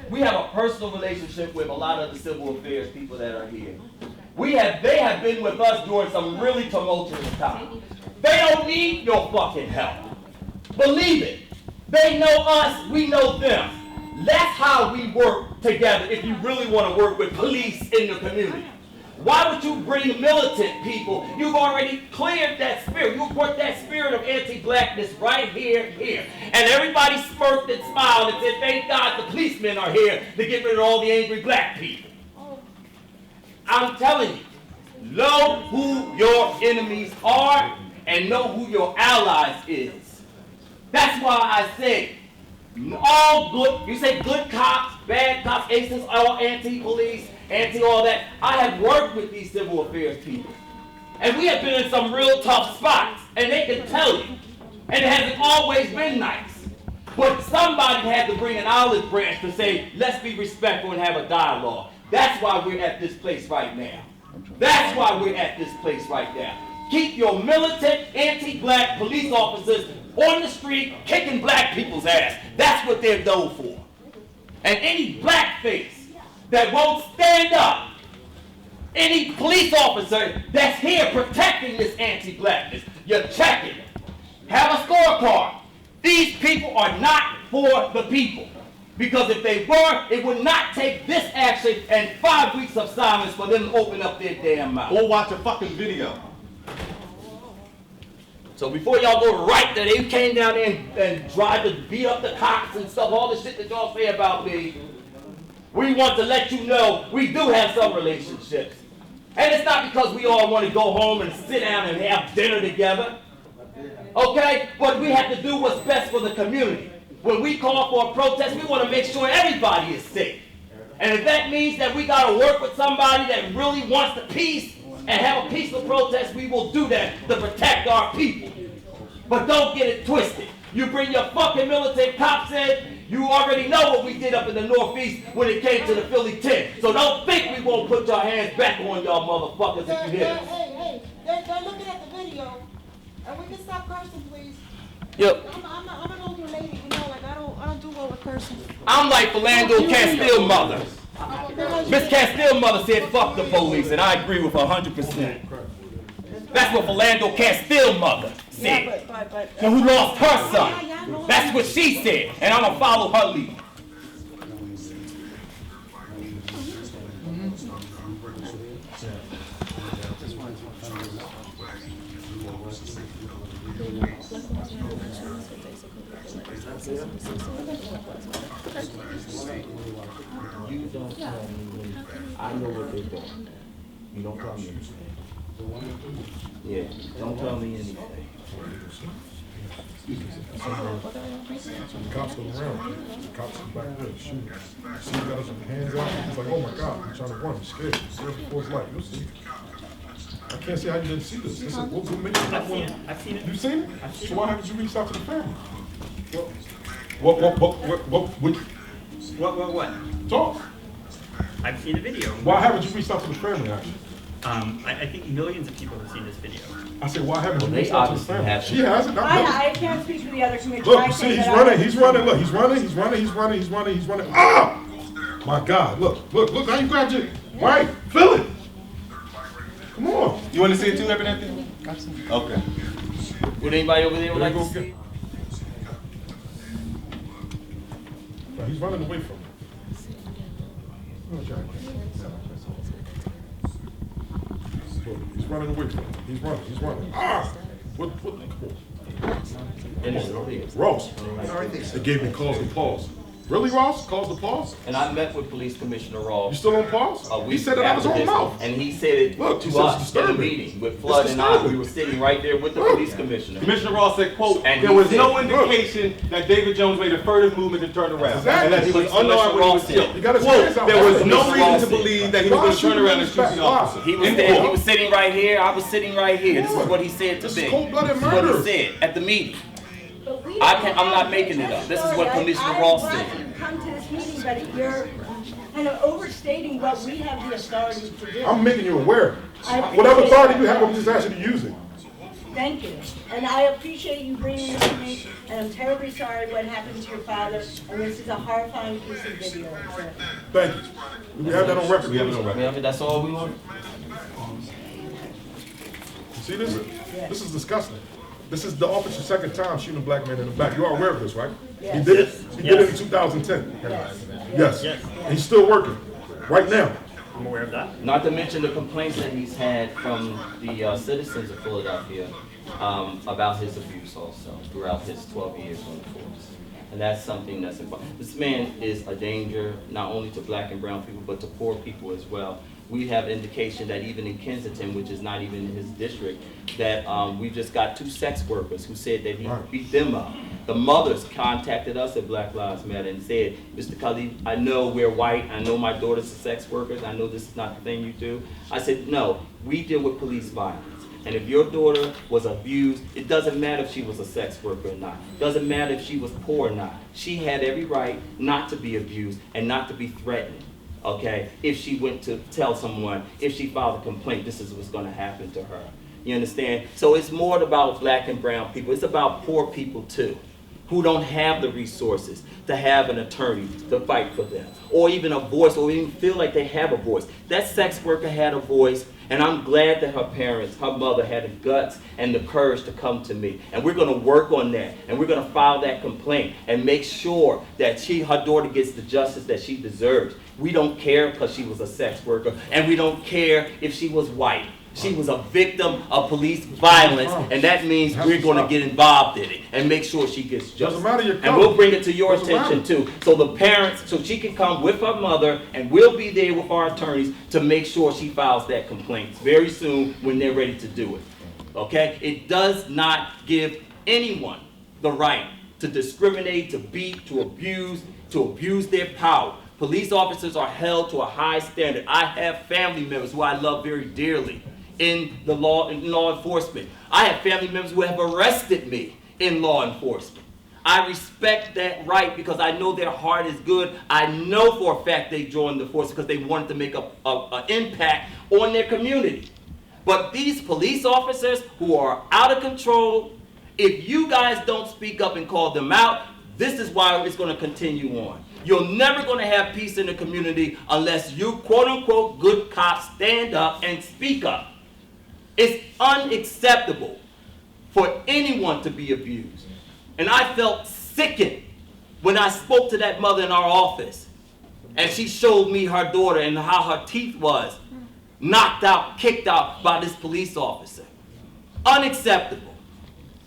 We have a personal relationship with a lot of the civil affairs people that are here. They have been with us during some really tumultuous times. They don't need your fucking help. Believe it. They know us, we know them. That's how we work together if you really want to work with police in the community. Why would you bring militant people? You've already cleared that spirit. You brought that spirit of anti-blackness right here. And everybody smirked and smiled and said, thank God the policemen are here to get rid of all the angry black people. I'm telling you, know who your enemies are and know who your allies is. That's why I say, all good, you say good cops, bad cops, aces, all anti-police, anti-all that. I have worked with these civil affairs people. And we have been in some real tough spots. And they can tell you. And it hasn't always been nice. But somebody had to bring an olive branch to say, let's be respectful and have a dialogue. That's why we're at this place right now. That's why we're at this place right now. Keep your militant, anti-black police officers on the street kicking black people's ass. That's what they're known for. And any blackface that won't stand up, any police officer that's here protecting this anti-blackness, you're checking. Have a scorecard. These people are not for the people. Because if they were, it would not take this action and 5 weeks of silence for them to open up their damn mouth. Or watch a fucking video. So before y'all go right there, they came down there and tried to beat up the cops and stuff, all the shit that y'all say about me. We want to let you know we do have some relationships. And it's not because we all want to go home and sit down and have dinner together. Okay? But we have to do what's best for the community. When we call for a protest, we want to make sure everybody is safe. And if that means that we got to work with somebody that really wants the peace and have a peaceful protest, we will do that to protect our people. But don't get it twisted. You bring your fucking militant cops in, you already know what we did up in the Northeast when it came to the Philly 10. So don't think we won't put your hands back on y'all motherfuckers if you hear us. Hey, they're looking at the video. And we can stop cursing, please. Yep. I'm an older lady, you know, like I don't do well with cursing. I'm like Philando Castile's mother. Miss Castile's mother said fuck the police, and I agree with her 100%. That's what Philando Castile's mother said. Yeah, So who lost her son. That's what she said, and I'm gonna follow her lead. You don't tell me anything. I know what they're doing. You don't tell me anything. Yeah, don't tell me anything. The cops go around. The cops are back there shooting. See, he got his hands out. He's like, oh my God, he's trying to run. He's scared. He's scared for his life. You'll see. I can't see how you didn't see this. This is what makes you not want to. I've seen it. You seen it? I've seen So why haven't you reached out to the family? What? Talk. I've seen the video. Why haven't you reached out to the family, actually? I think millions of people have seen this video. I said, why haven't you Well, reached they out to the obviously family? haven't. She hasn't. I can't speak for the other commissioners. Look, I you say see, he's that running, I- he's running, look, he's running. Ah! My God, look, how you grabbed your, right? Feel it. Come on. You want to see it too, Evidently? Absolutely. Okay. Would anybody over there would like to Go see? get- No, he's running away from me. He's running away from me. He's running. Ah! What, come on. Ross, they gave me cause to pause. Really, Ross? Cause to pause? And I met with Police Commissioner Ross. You still on pause? A He week said that out of his after own this, mouth. and he said it Look, he to said it's us in the disturbing. meeting with It's Flood and I. disturbing. We were sitting right there with the police commissioner. Commissioner Ross said, quote, And there he was said- no indication that David Jones made a furtive movement to turn around. Exactly. And that he was Commissioner unarmed when he was Ross killed. said- He got his Quote, hands out. there was That's no what reason Ross to said. believe that he Why was going to shoot turn around and him shoot back? the Why? officer. He was End there. quote. He was sitting right here. I was sitting right here. This is what he said to This me. is cold-blooded This is what murder. he said at the meeting. But we I'm don't not have making your it up. This is what testimony. Commissioner Ross I'm said. glad you come to this meeting, but you're kind of overstating what we have the authority to do. I'm making you aware. I appreciate Whatever authority that. you have, I'm just asking you to use it. Thank you. And I appreciate you bringing this to me, and I'm terribly sorry what happened to your father, and this is a horrifying piece of video. So, Thank you. We have that on record. We have it on record. Yeah, but that's all we want. You see this? This is disgusting. This is the officer's second time shooting a black man in the back. You are aware of this, right? Yes. He did it. He did it in Yes. 2010. yes. Yes. Yes. And he's still working right now. I'm aware of that. Not to mention the complaints that he's had from the citizens of Philadelphia about his abuse also throughout his 12 years on the force. And that's something that's important. This man is a danger not only to black and brown people, but to poor people as well. We have indication that even in Kensington, which is not even in his district, that we just got 2 sex workers who said that he beat them up. The mothers contacted us at Black Lives Matter and said, Mr. Cully, I know we're white, I know my daughter's a sex worker, I know this is not the thing you do. I said, no, we deal with police violence. And if your daughter was abused, it doesn't matter if she was a sex worker or not. It doesn't matter if she was poor or not. She had every right not to be abused and not to be threatened. Okay, if she went to tell someone, if she filed a complaint, this is what's going to happen to her. You understand? So it's more about black and brown people. It's about poor people too, who don't have the resources to have an attorney to fight for them, or even a voice, or even feel like they have a voice. That sex worker had a voice, and I'm glad that her parents, her mother, had the guts and the courage to come to me. And we're going to work on that, and we're going to file that complaint and make sure that her daughter gets the justice that she deserves. We don't care because she was a sex worker, and we don't care if she was white. She was a victim of police violence, and that means we're going to get involved in it and make sure she gets justice. Doesn't matter your And color. we'll bring it to your Doesn't attention matter. too. So the parents, so she can come with her mother, and we'll be there with our attorneys to make sure she files that complaint very soon when they're ready to do it. Okay? It does not give anyone the right to discriminate, to beat, to abuse their power. Police officers are held to a high standard. I have family members who I love very dearly in law enforcement. I have family members who have arrested me in law enforcement. I respect that right because I know their heart is good. I know for a fact they joined the force because they wanted to make an impact on their community. But these police officers who are out of control, if you guys don't speak up and call them out, this is why it's going to continue on. You're never going to have peace in the community unless you, quote unquote, good cops stand up and speak up. It's unacceptable for anyone to be abused. And I felt sickened when I spoke to that mother in our office. And she showed me her daughter and how her teeth was knocked out, kicked out by this police officer. Unacceptable.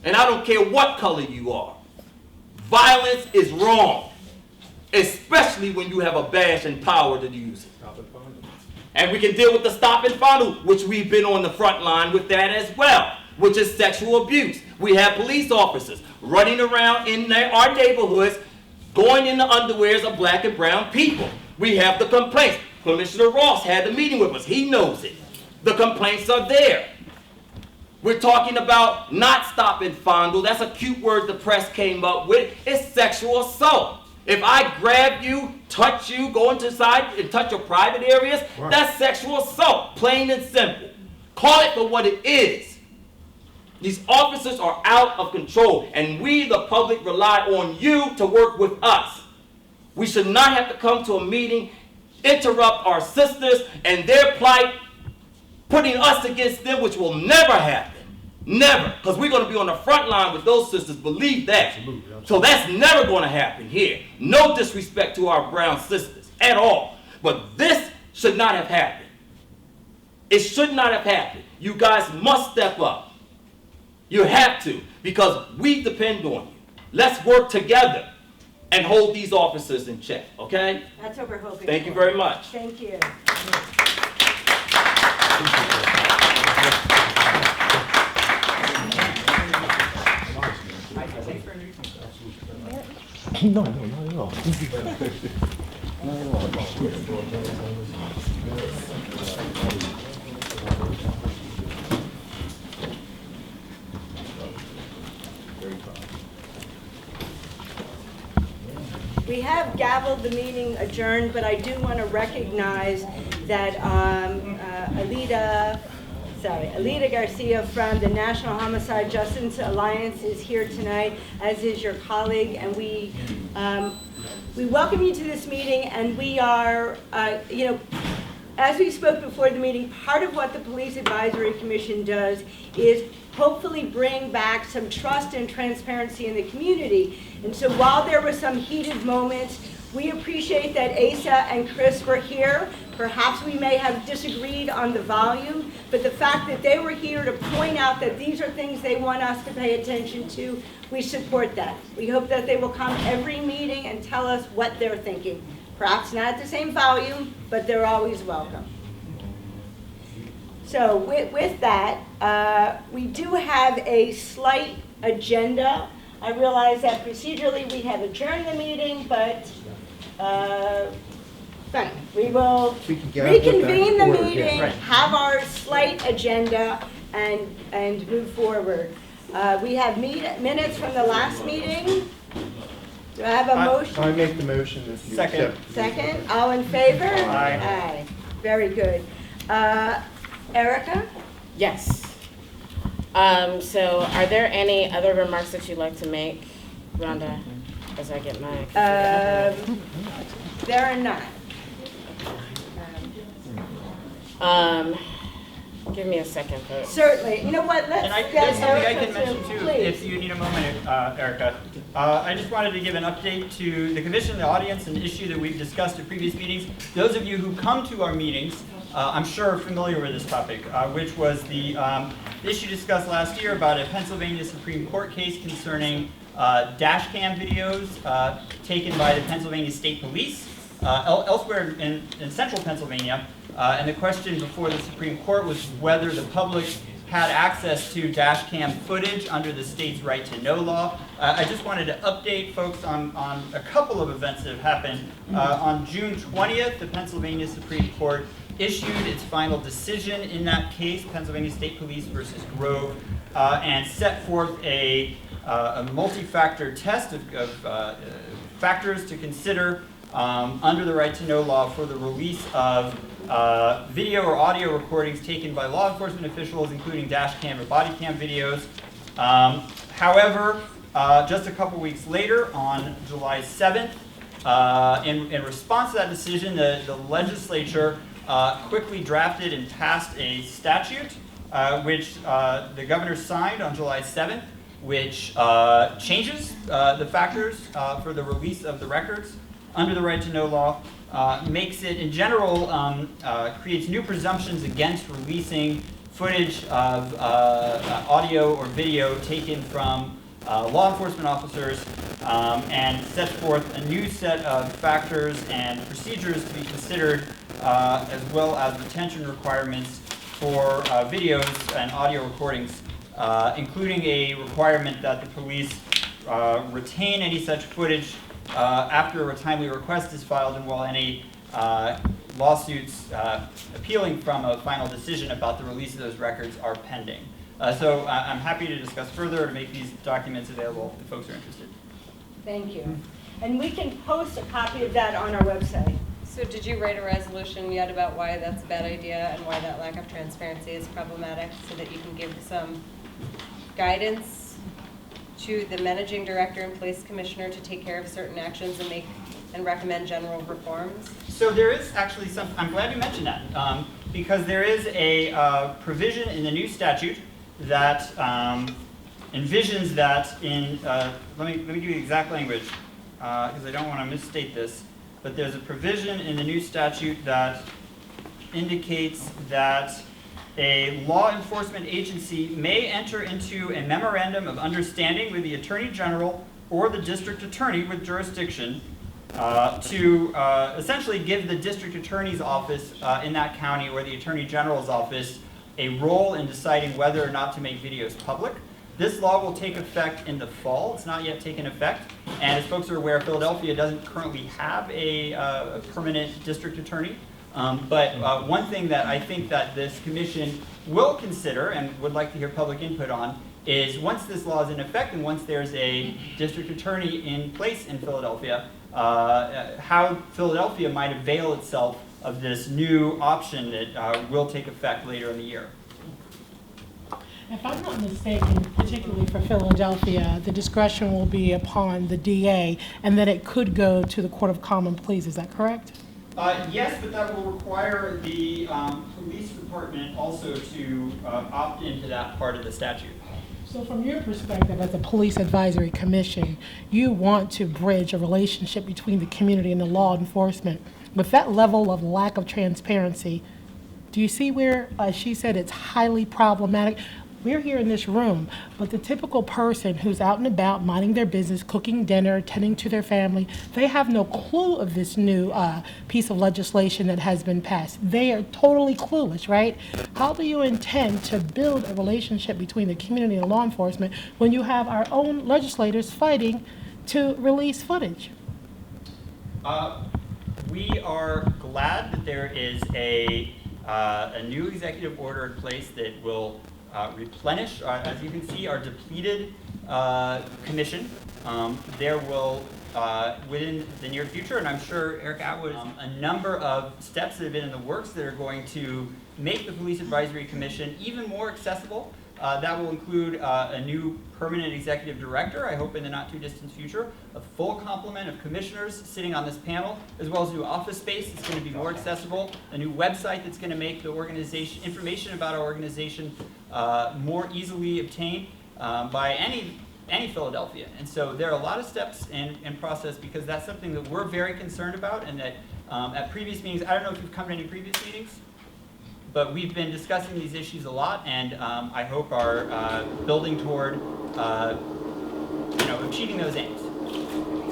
And I don't care what color you are. Violence is wrong, especially when you have a badge and power to use it. And we can deal with the stop and follow, which we've been on the front line with that as well. which is sexual abuse. We have police officers running around in our neighborhoods, going in the underwears of black and brown people. We have the complaints. Commissioner Ross had a meeting with us. He knows it. The complaints are there. We're talking about not stopping fondle. That's a cute word the press came up with. It's sexual assault. If I grab you, touch you, go inside and touch your private areas, that's sexual assault, plain and simple. Call it for what it is. These officers are out of control, and we, the public, rely on you to work with us. We should not have to come to a meeting, interrupt our sisters and their plight, putting us against them, which will never happen. Never. Because we're going to be on the front line with those sisters, believe that. Absolutely. So that's never going to happen here. No disrespect to our brown sisters at all. But this should not have happened. It should not have happened. You guys must step up. You have to, because we depend on you. Let's work together and hold these officers in check, okay? That's what we're hoping Thank for. you very much. Thank you. No, not at all. We have gavelled the meeting adjourned, but I do want to recognize that Alida Garcia from the National Homicide Justice Alliance is here tonight, as is your colleague, and we welcome you to this meeting, and we are, as we spoke before the meeting, part of what the Police Advisory Commission does is hopefully bring back some trust and transparency in the community. And so while there were some heated moments, we appreciate that Asa and Chris were here. Perhaps we may have disagreed on the volume, but the fact that they were here to point out that these are things they want us to pay attention to, we support that. We hope that they will come every meeting and tell us what they're thinking. Perhaps not at the same volume, but they're always welcome. So with that, we do have a slight agenda. I realize that procedurally we have adjourned the meeting, but fine. We will reconvene the meeting, have our slight agenda, and move forward. We have minutes from the last meeting. Do I have a motion? I make the motion. Second. Second. All in favor? Aye. Aye. Very good. Erica? Yes. So are there any other remarks that you'd like to make, Rhonda, as I get my... There are not. Give me a second, folks. Certainly. You know what, let's get There's something I Erica can mention too, please. if you need a moment, Erica. I just wanted to give an update to the commission, the audience, an issue that we've discussed at previous meetings. Those of you who come to our meetings, I'm sure are familiar with this topic, which was the issue discussed last year about a Pennsylvania Supreme Court case concerning dash cam videos taken by the Pennsylvania State Police elsewhere in central Pennsylvania. And the question before the Supreme Court was whether the public had access to dash cam footage under the state's right to know law. I just wanted to update folks on a couple of events that have happened. On June 20th, the Pennsylvania Supreme Court issued its final decision in that case, Pennsylvania State Police versus Grove, and set forth a multi-factor test of factors to consider under the right to know law for the release of video or audio recordings taken by law enforcement officials, including dash cam or body cam videos. However, just a couple weeks later, on July 7th, in response to that decision, the legislature quickly drafted and passed a statute, which the governor signed on July 7th, which changes the factors for the release of the records under the right to know law, makes it, in general, creates new presumptions against releasing footage of audio or video taken from law enforcement officers, and sets forth a new set of factors and procedures to be considered, as well as retention requirements for videos and audio recordings including a requirement that the police retain any such footage after a timely request is filed and while any lawsuits appealing from a final decision about the release of those records are pending. So I'm happy to discuss further to make these documents available if folks are interested. Thank you. And we can post a copy of that on our website. So did you write a resolution yet about why that's a bad idea and why that lack of transparency is problematic so that you can give some guidance to the managing director and police commissioner to take care of certain actions and recommend general reforms? So there is actually some, I'm glad you mentioned that, because there is a provision in the new statute that envisions that in, let me give you the exact language, because I don't want to misstate this, but there's a provision in the new statute that indicates that a law enforcement agency may enter into a memorandum of understanding with the Attorney General or the District Attorney with jurisdiction to essentially give the District Attorney's office in that county or the Attorney General's office a role in deciding whether or not to make videos public. This law will take effect in the fall. It's not yet taken effect. And as folks are aware, Philadelphia doesn't currently have a permanent district attorney. But one thing that I think that this commission will consider and would like to hear public input on is once this law is in effect and once there's a district attorney in place in Philadelphia, how Philadelphia might avail itself of this new option that will take effect later in the year. If I'm not mistaken, particularly for Philadelphia, the discretion will be upon the DA and that it could go to the Court of Common Pleas. Is that correct? Yes, but that will require the police department also to opt into that part of the statute. So from your perspective as a police advisory commission, you want to bridge a relationship between the community and the law enforcement. With that level of lack of transparency, do you see where she said it's highly problematic? We're here in this room, but the typical person who's out and about minding their business, cooking dinner, tending to their family, they have no clue of this new piece of legislation that has been passed. They are totally clueless, right? How do you intend to build a relationship between the community and law enforcement when you have our own legislators fighting to release footage? We are glad that there is a new executive order in place that will replenish, as you can see, our depleted commission. There will, within the near future, and I'm sure Eric Atwood, a number of steps that have been in the works that are going to make the Police Advisory Commission even more accessible. That will include a new permanent executive director, I hope in the not too distant future, a full complement of commissioners sitting on this panel, as well as new office space that's going to be more accessible, a new website that's going to make the organization, information about our organization more easily obtained by any Philadelphian. And so there are a lot of steps in process because that's something that we're very concerned about and that at previous meetings, I don't know if you've come to any previous meetings, but we've been discussing these issues a lot, and I hope are building toward, achieving those aims.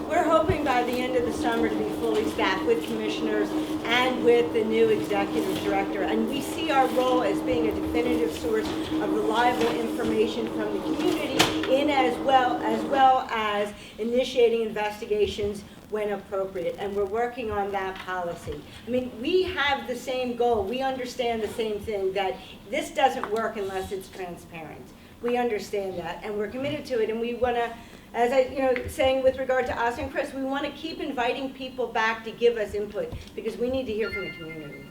We're hoping by the end of the summer to be fully staffed with commissioners and with the new executive director. And we see our role as being a definitive source of reliable information from the community in as well as initiating investigations when appropriate, and we're working on that policy. I mean, we have the same goal. We understand the same thing, that this doesn't work unless it's transparent. We understand that, and we're committed to it, and we want to, as I, saying with regard to us and Chris, we want to keep inviting people back to give us input, because we need to hear from the community.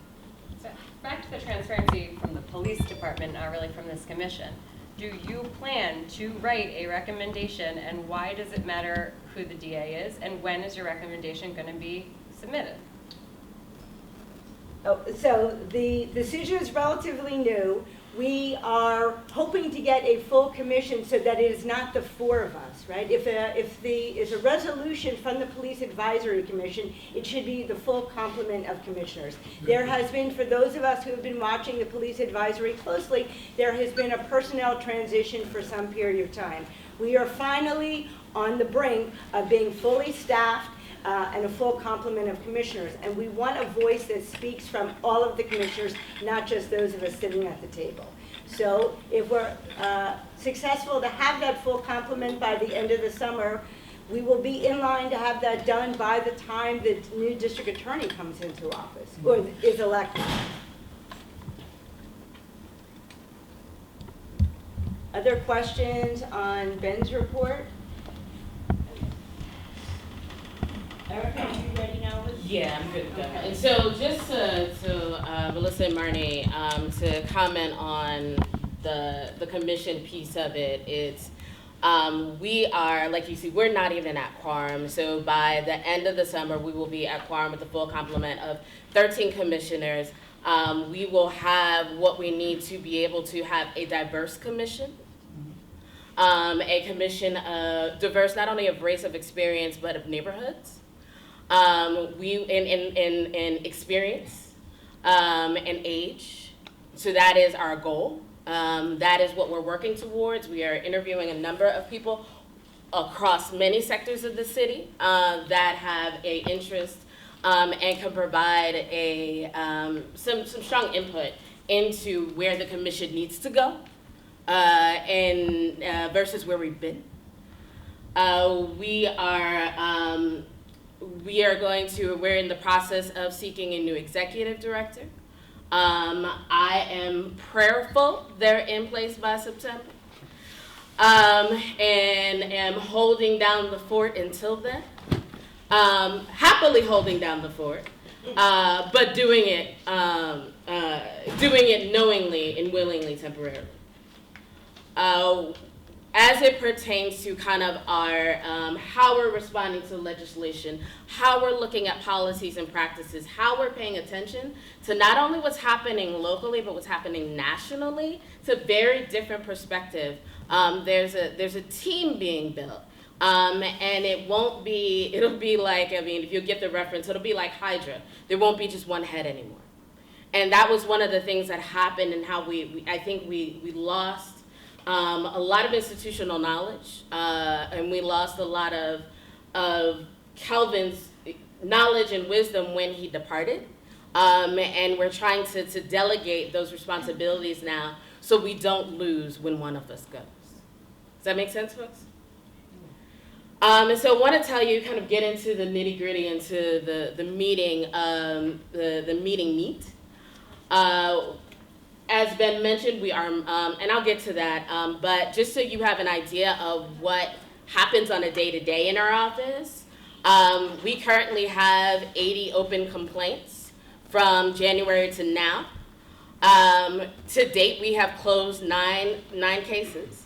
So back to the transparency from the police department, not really from this commission. Do you plan to write a recommendation, and why does it matter who the DA is, and when is your recommendation going to be submitted? Oh, so the decision is relatively new. We are hoping to get a full commission so that it is not the four of us, right? If a resolution from the Police Advisory Commission, it should be the full complement of commissioners. There has been, for those of us who have been watching the Police Advisory closely, there has been a personnel transition for some period of time. We are finally on the brink of being fully staffed and a full complement of commissioners. And we want a voice that speaks from all of the commissioners, not just those of us sitting at the table. So if we're successful to have that full complement by the end of the summer, we will be in line to have that done by the time the new district attorney comes into office or is elected. Other questions on Ben's report? Erica, are you ready now? Yeah, I'm good to go. And so just to Melissa and Marnie, to comment on the commission piece of it, it's we are, like you see, we're not even at quorum. So by the end of the summer, we will be at quorum with the full complement of 13 commissioners. We will have what we need to be able to have a diverse commission. A commission diverse not only of race, of experience, but of neighborhoods. We in experience and age. So that is our goal. That is what we're working towards. We are interviewing a number of people across many sectors of the city that have a interest and can provide a some strong input into where the commission needs to go and versus where we've been. We're in the process of seeking a new executive director. I am prayerful they're in place by September. And am holding down the fort until then. Happily holding down the fort, but doing it knowingly and willingly temporarily. As it pertains to kind of our, how we're responding to legislation, how we're looking at policies and practices, how we're paying attention to not only what's happening locally, but what's happening nationally, it's a very different perspective. There's a team being built. And it'll be like, I mean, if you get the reference, it'll be like Hydra. There won't be just one head anymore. And that was one of the things that happened and how I think we lost a lot of institutional knowledge, and we lost a lot of Kelvin's knowledge and wisdom when he departed. And we're trying to delegate those responsibilities now so we don't lose when one of us goes. Does that make sense, folks? And so I want to tell you, kind of get into the nitty gritty, into the meeting, the meeting meat. As Ben mentioned, we are, and I'll get to that, but just so you have an idea of what happens on a day-to-day in our office, we currently have 80 open complaints from January to now. To date, we have closed nine cases.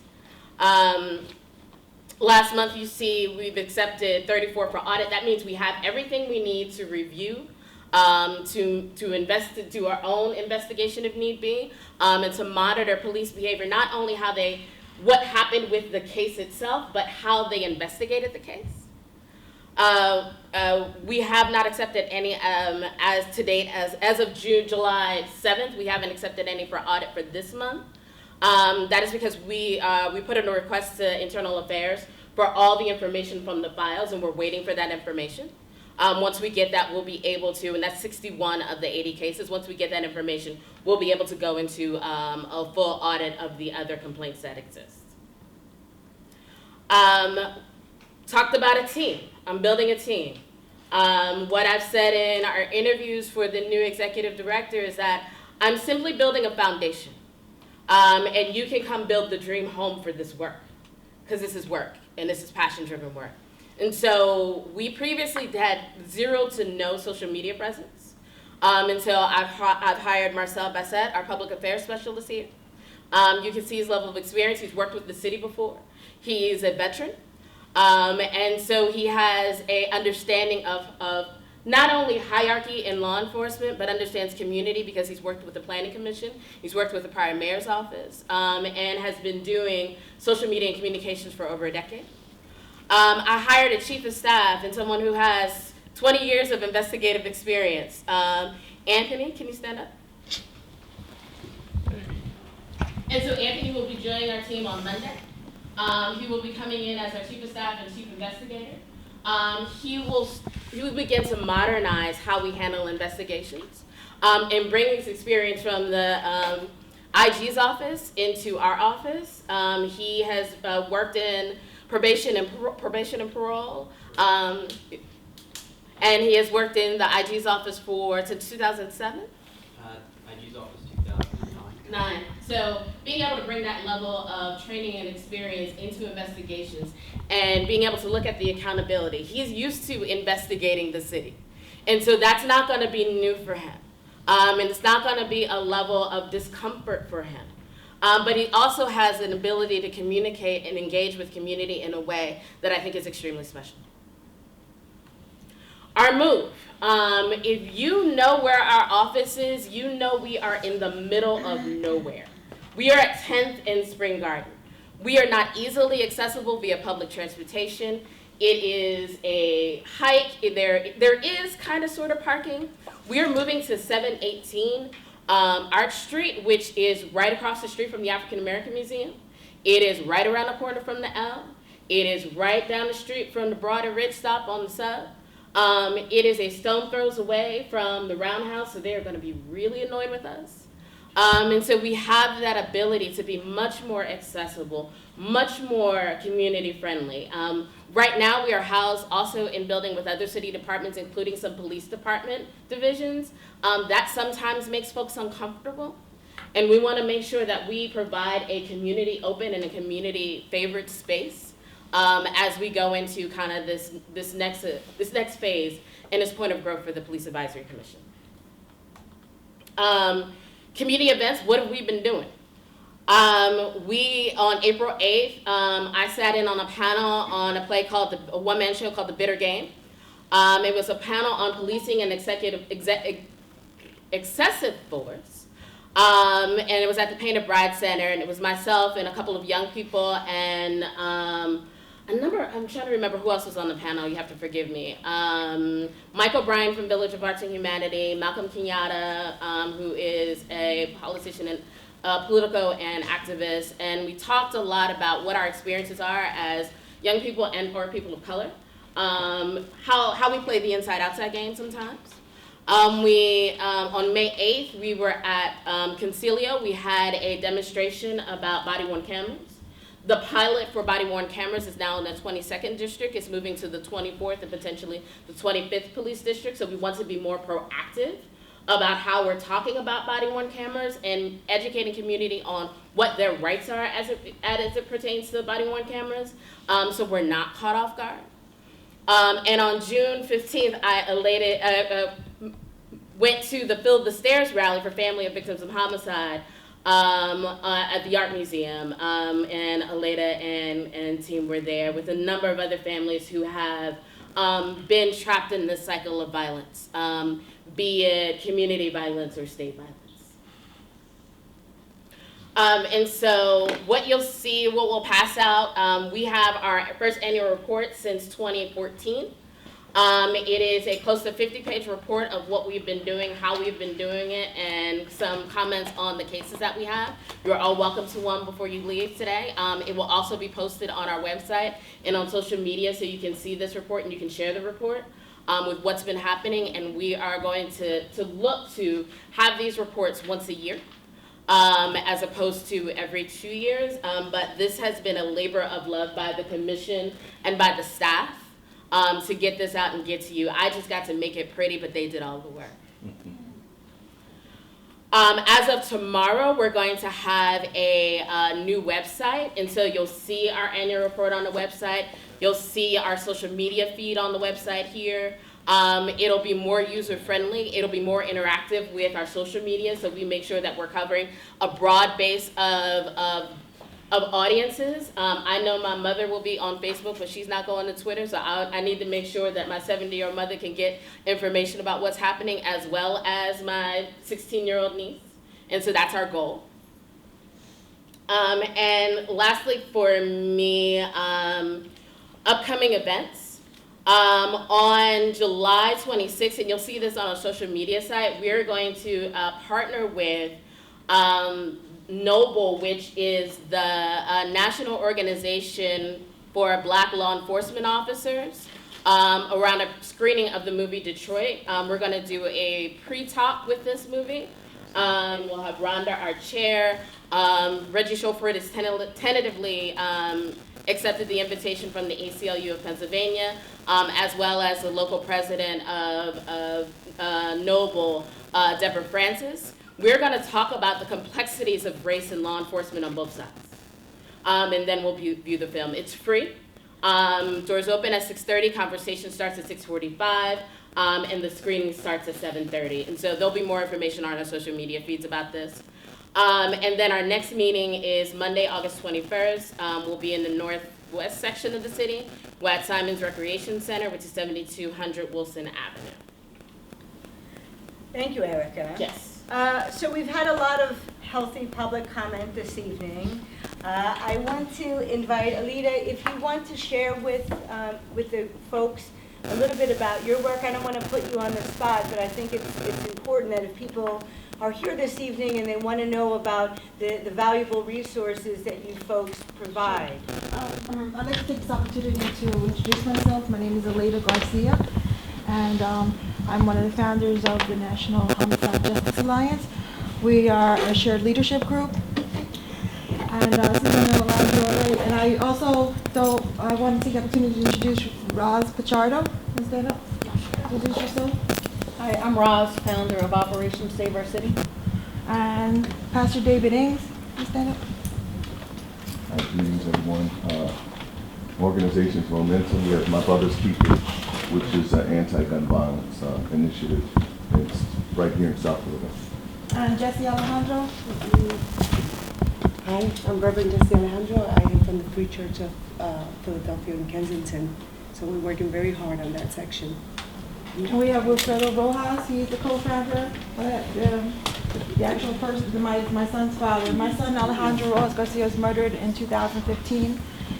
Last month, you see, we've accepted 34 for audit. That means we have everything we need to review, to do our own investigation if need be, and to monitor police behavior, not only what happened with the case itself, but how they investigated the case. We have not accepted any, as to date, as of July 7th, we haven't accepted any for audit for this month. That is because we put in a request to Internal Affairs for all the information from the files, and we're waiting for that information. Once we get that, we'll be able to, and that's 61 of the 80 cases, once we get that information, we'll be able to go into a full audit of the other complaints that exist. Talked about a team. I'm building a team. What I've said in our interviews for the new executive director is that I'm simply building a foundation. And you can come build the dream home for this work, because this is work, and this is passion-driven work. And so we previously had zero to no social media presence until I've hired Marcel Bassett, our public affairs specialist here. You can see his level of experience. He's worked with the city before. He's a veteran. And so he has a understanding of not only hierarchy in law enforcement, but understands community because he's worked with the Planning Commission, he's worked with the prior mayor's office, and has been doing social media and communications for over a decade. I hired a chief of staff and someone who has 20 years of investigative experience. Anthony, can you stand up? And so Anthony will be joining our team on Monday. He will be coming in as our chief of staff and chief investigator. He will begin to modernize how we handle investigations and bring his experience from the IG's office into our office. He has worked in probation and parole. And he has worked in the IG's office since 2007? IG's office 2009. So being able to bring that level of training and experience into investigations and being able to look at the accountability. He's used to investigating the city. And so that's not going to be new for him. And it's not going to be a level of discomfort for him. But he also has an ability to communicate and engage with community in a way that I think is extremely special. Our move. If you know where our office is, you know we are in the middle of nowhere. We are at 10th and Spring Garden. We are not easily accessible via public transportation. It is a hike. There is kind of sort of parking. We are moving to 718 Arch Street, which is right across the street from the African American Museum. It is right around the corner from the L. It is right down the street from the Broad and Ridge stop on the sub. It is a stone throws away from the Roundhouse, so they are going to be really annoyed with us. And so we have that ability to be much more accessible, much more community friendly. Right now we are housed also in building with other city departments, including some police department divisions. That sometimes makes folks uncomfortable. And we want to make sure that we provide a community open and a community favored space as we go into kind of this next phase and this point of growth for the Police Advisory Commission. Community events, what have we been doing? We, on April 8th, I sat in on a panel on a one-man show called The Bitter Game. It was a panel on policing and excessive force. And it was at the Painted Bride Center, and it was myself and a couple of young people and I'm trying to remember who else was on the panel, you have to forgive me. Mike O'Brien from Village of Arts and Humanity, Malcolm Kenyatta, who is a politician and Politico and activist, and we talked a lot about what our experiences are as young people and or people of color, how we play the inside-outside game sometimes. On May 8th, we were at Concilio. We had a demonstration about body-worn cameras. The pilot for body-worn cameras is now in the 22nd district. It's moving to the 24th and potentially the 25th police district. So we want to be more proactive about how we're talking about body-worn cameras and educating community on what their rights are as it pertains to body-worn cameras, so we're not caught off guard. And on June 15th, I went to the Fill the Stairs rally for family of victims of homicide at the Art Museum, and Aleda and team were there with a number of other families who have been trapped in this cycle of violence, be it community violence or state violence. And so what you'll see, what we'll pass out, we have our first annual report since 2014. It is a close to 50-page report of what we've been doing, how we've been doing it, and some comments on the cases that we have. You're all welcome to one before you leave today. It will also be posted on our website and on social media so you can see this report and you can share the report with what's been happening. And we are going to look to have these reports once a year as opposed to every 2 years. But this has been a labor of love by the commission and by the staff. To get this out and get to you. I just got to make it pretty, but they did all the work. As of tomorrow, we're going to have a new website, and so you'll see our annual report on the website. You'll see our social media feed on the website here. It'll be more user-friendly. It'll be more interactive with our social media, so we make sure that we're covering a broad base of audiences. I know my mother will be on Facebook, but she's not going to Twitter, so I need to make sure that my 70-year-old mother can get information about what's happening as well as my 16-year-old niece. And so that's our goal. And lastly for me, upcoming events. On July 26th, and you'll see this on our social media site, we're going to partner with NOBLE, which is the National Organization for Black Law Enforcement Officers, around a screening of the movie Detroit. We're going to do a pre-talk with this movie. We'll have Rhonda, our chair. Reggie Schoford is tentatively accepted the invitation from the ACLU of Pennsylvania, as well as the local president of Noble, Deborah Francis. We're going to talk about the complexities of race in law enforcement on both sides. And then we'll view the film. It's free. Doors open at 6:30. Conversation starts at 6:45. And the screening starts at 7:30. And so there'll be more information on our social media feeds about this. And then our next meeting is Monday, August 21st. We'll be in the northwest section of the city. We're at Simon's Recreation Center, which is 7200 Wilson Avenue. Thank you, Erica. Yes. So we've had a lot of healthy public comment this evening. I want to invite Alita, if you want to share with the folks a little bit about your work. I don't want to put you on the spot, but I think it's important that if people are here this evening and they want to know about the valuable resources that you folks provide. I'd like to take this opportunity to introduce myself. My name is Alita Garcia, and I'm one of the founders of the National Homicide Justice Alliance. We are a shared leadership group, and since I know a lot of you already, and I also, I want to take the opportunity to introduce Roz Pichardo. Is that up? Introduce yourself. Hi, I'm Roz, founder of Operation Save Our City. And Pastor David Ings. Is that up? Hi, greetings everyone. Organizations Momentum, we have My Brother's Keeper, which is an anti-gun violence initiative. It's right here in South Florida. And Jesse Alejandro. Hi, I'm Reverend Jesse Alejandro. I am from the Free Church of Philadelphia and Kensington. So we're working very hard on that section. And we have Wilfredo Rojas. He's the co-founder, the actual person, my son's father. My son Alejandro Rojas Garcia was murdered in 2015.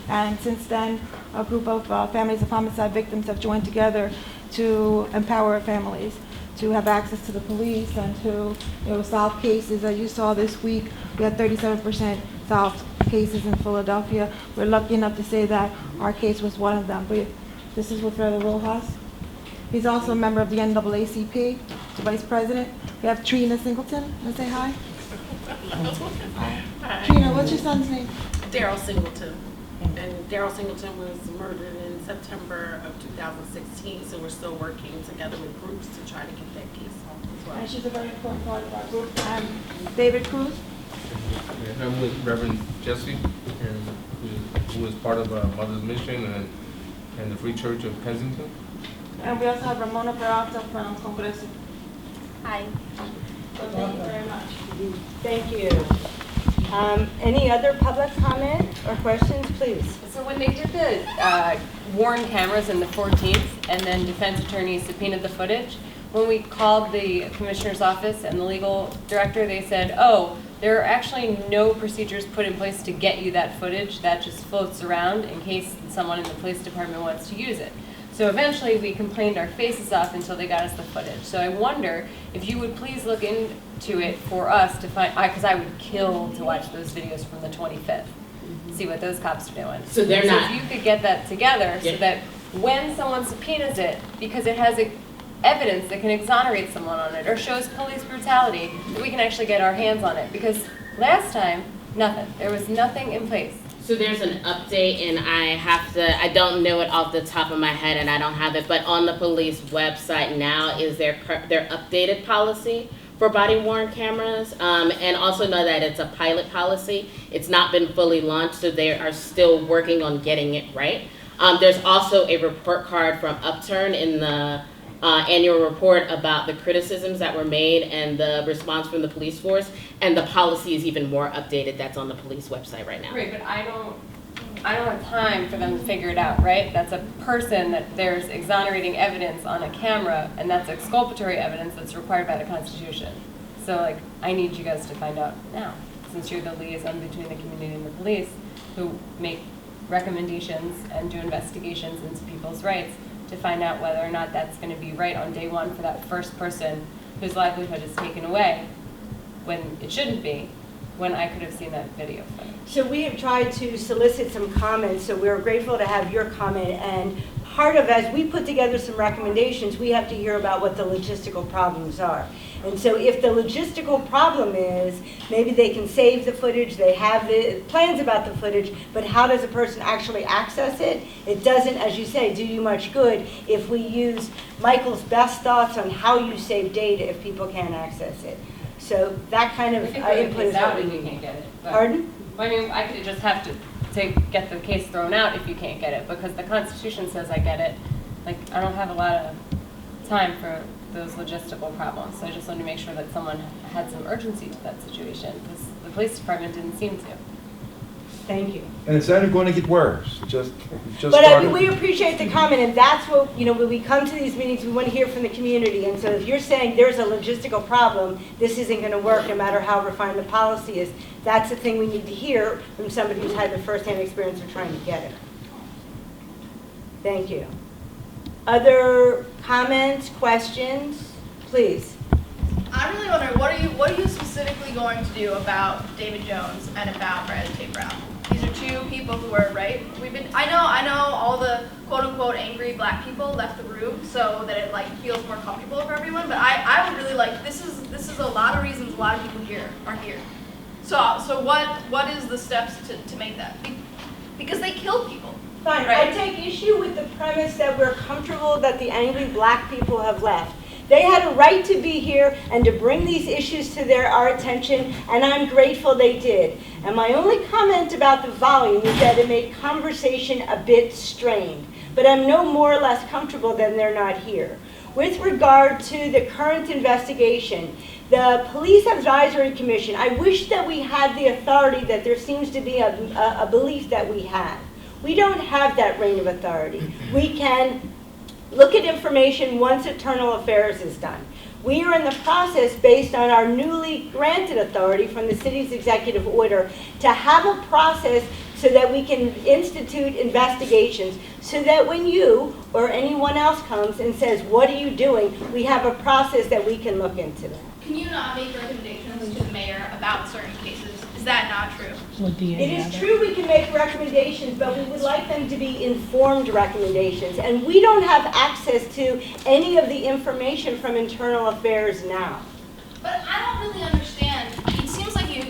And since then, a group of families of homicide victims have joined together to empower families to have access to the police and to solve cases. As you saw this week, we had 37% solved cases in Philadelphia. We're lucky enough to say that our case was one of them. But this is Wilfredo Rojas. He's also a member of the NAACP, the vice president. We have Trina Singleton. Want to say hi? Trina, what's your son's name? Daryl Singleton. And Daryl Singleton was murdered in September of 2016, so we're still working together with groups to try to get that case solved as well. And she's a very important part of our group. David Cruz. And I'm with Reverend Jesse, and who is part of Mother's Mission and the Free Church of Kensington. And we also have Ramona Peralta from Congreso. Hi. So thank you very much. Thank you. Any other public comment or questions, please? So when they did the Warren cameras in the 14th, and then defense attorneys subpoenaed the footage, when we called the commissioner's office and the legal director, they said, oh, there are actually no procedures put in place to get you that footage. That just floats around in case someone in the police department wants to use it. So eventually we complained our faces off until they got us the footage. So I wonder if you would please look into it for us to find, because I would kill to watch those videos from the 25th, see what those cops are doing. So they're not. So if you could get that together so that when someone subpoenas it, because it has evidence that can exonerate someone on it or shows police brutality, that we can actually get our hands on it. Because last time, nothing. There was nothing in place. So there's an update, and I don't know it off the top of my head, and I don't have it, but on the police website now is their updated policy for body-worn cameras, and also know that it's a pilot policy. It's not been fully launched, so they are still working on getting it right. There's also a report card from Upturn in the annual report about the criticisms that were made and the response from the police force, and the policy is even more updated. That's on the police website right now. Right, but I don't have time for them to figure it out, right? That's a person that there's exonerating evidence on a camera, and that's exculpatory evidence that's required by the Constitution. So, like, I need you guys to find out now, since you're the liaison between the community and the police, who make recommendations and do investigations into people's rights, to find out whether or not that's going to be right on day one for that first person whose livelihood is taken away when it shouldn't be, when I could have seen that video footage. So we have tried to solicit some comments, so we're grateful to have your comment, and part of, as we put together some recommendations, we have to hear about what the logistical problems are. And so if the logistical problem is, maybe they can save the footage, they have the plans about the footage, but how does a person actually access it? It doesn't, as you say, do you much good if we use Michael's best thoughts on how you save data if people can't access it. So that kind of input is out what if we you need. can't get it. But- Pardon? I mean, I could just have to get the case thrown out if you can't get it, because the Constitution says I get it. Like, I don't have a lot of time for those logistical problems, so I just wanted to make sure that someone had some urgency to that situation, because the police department didn't seem to. Thank you. And it's only going to get worse. Just But started. we appreciate the comment, and that's what, when we come to these meetings, we want to hear from the community. And so if you're saying there's a logistical problem, this isn't going to work no matter how refined the policy is, that's the thing we need to hear from somebody who's had the firsthand experience of trying to get it. Thank you. Other comments, questions? Please. I'm really wondering, what are you specifically going to do about David Jones and about Brandon Tate Brown? These are two people who are, right? I know all the quote unquote angry black people left the room so that it feels more comfortable for everyone, but I would really this is a lot of reasons a lot of people here are here. So what is the steps to make that? Because they kill people. Fine, right? I take issue with the premise that we're comfortable that the angry black people have left. They had a right to be here and to bring these issues to our attention, and I'm grateful they did. And my only comment about the volume is that it made conversation a bit strained. But I'm no more or less comfortable than they're not here. With regard to the current investigation, the Police Advisory Commission, I wish that we had the authority that there seems to be a belief that we have. We don't have that reign of authority. We can look at information once internal affairs is done. We are in the process, based on our newly granted authority from the city's executive order, to have a process so that we can institute investigations, so that when you or anyone else comes and says, what are you doing, we have a process that we can look into that. Can you not make recommendations to the mayor about certain cases? Is that not true? It is true we can make recommendations, but we would like them to be informed recommendations. And we don't have access to any of the information from internal affairs now. But I don't really understand. It seems like you're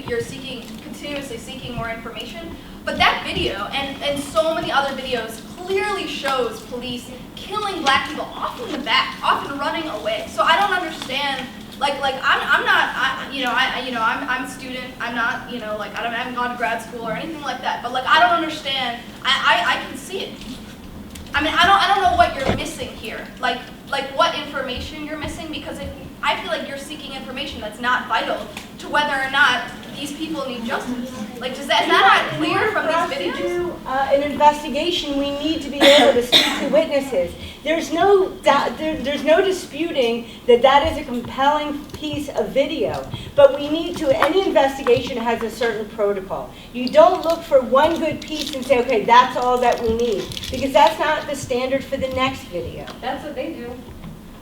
continuously seeking more information. But that video and so many other videos clearly shows police killing black people often in the back, often running away. So I don't understand. I'm a student. I'm not, I haven't gone to grad school or anything like that. But I don't understand. I can see it. I mean, I don't know what you're missing here. Like what information you're missing, because I feel like you're seeking information that's not vital to whether or not these people need justice. Is that not clear from these videos? To do an investigation, we need to be able to speak to witnesses. There's no disputing that is a compelling piece of video. But we need to, any investigation has a certain protocol. You don't look for one good piece and say, okay, that's all that we need. Because that's not the standard for the next video. That's what they do.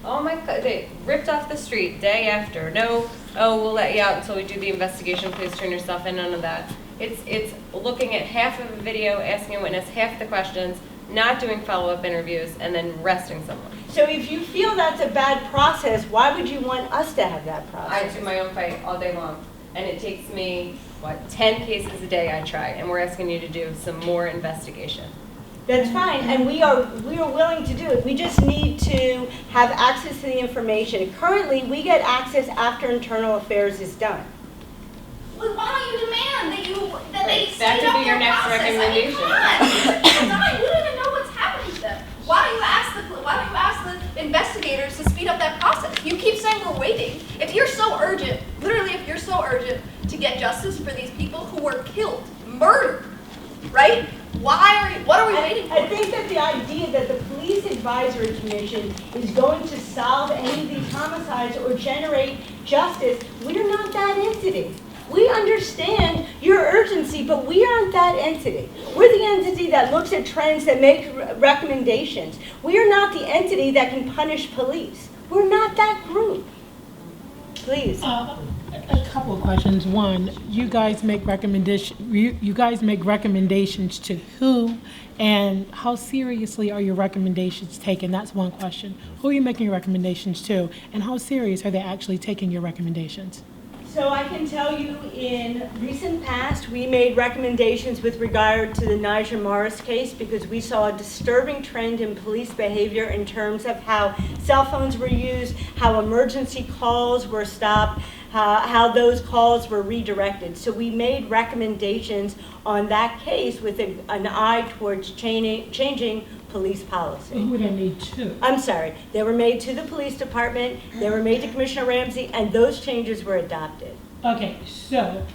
Oh my God, they ripped off the street day after. No, we'll let you out until we do the investigation. Please turn yourself in. None of that. It's looking at half of a video, asking a witness half the questions, not doing follow-up interviews, and then arresting someone. So if you feel that's a bad process, why would you want us to have that process? I do my own fight all day long, and it takes me, 10 cases a day I try, and we're asking you to do some more investigation. That's fine, and we are willing to do it. We just need to have access to the information. Currently, we get access after internal affairs is done. Well, why don't you demand that they That speed could up be your their next process? recommendation. I mean, we don't even know what's happening to them. Why don't you ask the investigators to speed up that process? You keep saying we're waiting. If you're so urgent, literally, if you're so urgent to get justice for these people who were killed, murdered, right? What are we waiting for? I think that the idea that the Police Advisory Commission is going to solve any of these homicides or generate justice, we're not that entity. We understand your urgency, but we aren't that entity. We're the entity that looks at trends, that make recommendations. We are not the entity that can punish police. We're not that group. Please. A couple of questions. One, you guys make recommendations to who And how seriously are your recommendations taken? That's one question. Who are you making your recommendations to? And how serious are they actually taking your recommendations? So I can tell you in recent past, we made recommendations with regard to the Niger Morris case because we saw a disturbing trend in police behavior in terms of how cell phones were used, how emergency calls were stopped, how those calls were redirected. So we made recommendations on that case with an eye towards changing police policy. Who were they made to? I'm sorry, they were made to the police department, they were made to Commissioner Ramsey, and those changes were adopted. Okay, so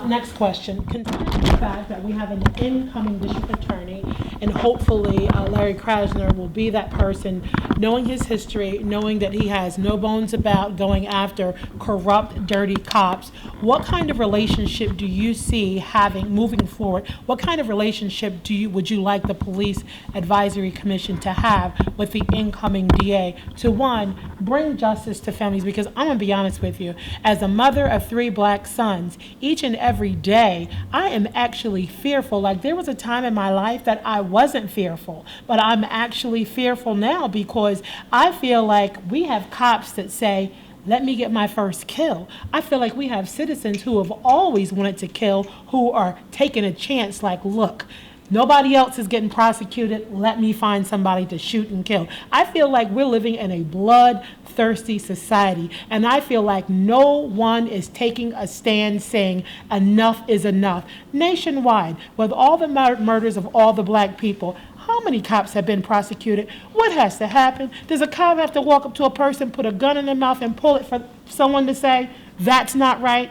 next question. Considering the fact that we have an incoming district attorney, and hopefully Larry Krasner will be that person, knowing his history, knowing that he has no bones about going after corrupt, dirty cops, what kind of relationship do you see having moving forward? What kind of relationship would you like the Police Advisory Commission to have with the incoming DA to, one, bring justice to families? Because I'm gonna be honest with you, as a mother of 3 black sons, each and every day, I am actually fearful. Like, there was a time in my life that I wasn't fearful, but I'm actually fearful now because I feel like we have cops that say, let me get my first kill. I feel like we have citizens who have always wanted to kill, who are taking a chance like, look, nobody else is getting prosecuted. Let me find somebody to shoot and kill. I feel like we're living in a bloodthirsty society, and I feel like no one is taking a stand saying enough is enough. Nationwide, with all the murders of all the black people, how many cops have been prosecuted? What has to happen? Does a cop have to walk up to a person, put a gun in their mouth, and pull it for someone to say, that's not right?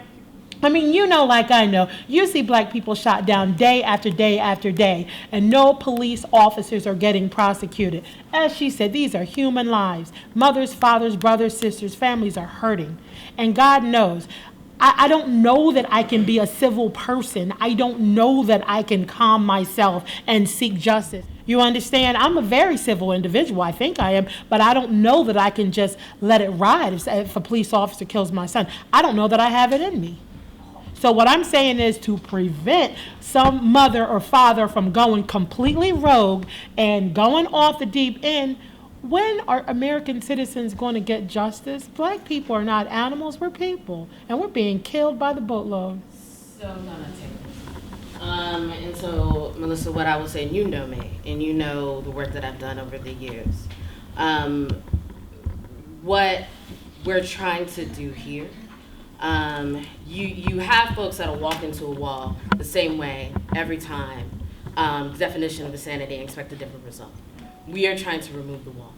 I mean, you know, like I know, you see black people shot down day after day after day, and no police officers are getting prosecuted. As she said, these are human lives. Mothers, fathers, brothers, sisters, families are hurting. And God knows, I don't know that I can be a civil person. I don't know that I can calm myself and seek justice. You understand? I'm a very civil individual. I think I am, but I don't know that I can just let it ride if a police officer kills my son. I don't know that I have it in me. So what I'm saying is to prevent some mother or father from going completely rogue and going off the deep end, when are American citizens going to get justice? Black people are not animals, we're people, and we're being killed by the boatload. So I'm gonna take this. And so, Melissa, what I will say, and you know me, and you know the work that I've done over the years. What we're trying to do here, you have folks that'll walk into a wall the same way every time. The definition of insanity and expect a different result. We are trying to remove the wall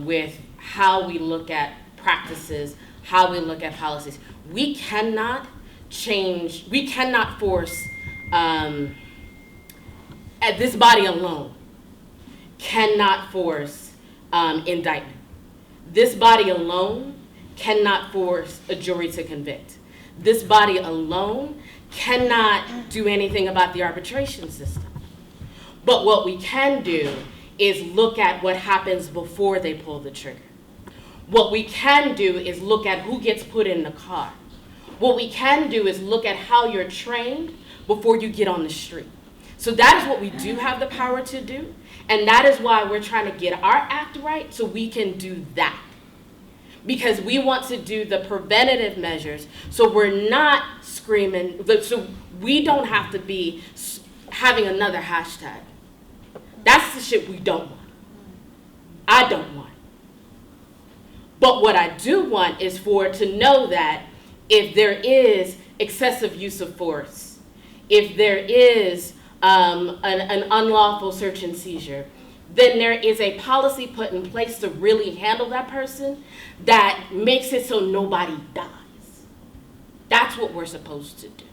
with how we look at practices, how we look at policies. We cannot change, we cannot force, at this body alone, cannot force indictment. This body alone cannot force a jury to convict. This body alone cannot do anything about the arbitration system. But what we can do is look at what happens before they pull the trigger. What we can do is look at who gets put in the car. What we can do is look at how you're trained before you get on the street. So that is what we do have the power to do, and that is why we're trying to get our act right so we can do that. Because we want to do the preventative measures so we're not screaming, so we don't have to be having another hashtag. That's the shit we don't want. I don't want. But what I do want is for to know that if there is excessive use of force, if there is an unlawful search and seizure, then there is a policy put in place to really handle that person that makes it so nobody dies. That's what we're supposed to do.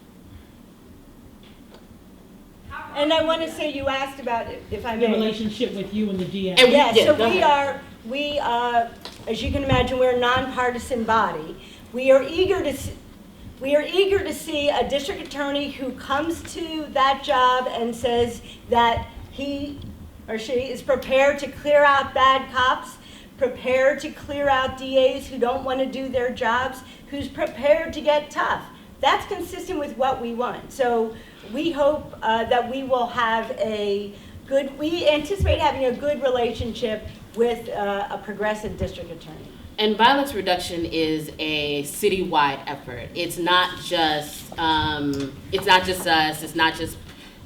And I want to say, you asked about, if I may. The relationship with you and the DA. Yes, so we are, as you can imagine, we're a nonpartisan body. We are eager to see a district attorney who comes to that job and says that he or she is prepared to clear out bad cops, prepared to clear out DAs who don't want to do their jobs, who's prepared to get tough. That's consistent with what we want. So we hope that we will have a we anticipate having a good relationship with a progressive district attorney. And violence reduction is a citywide effort. It's not just us. It's not just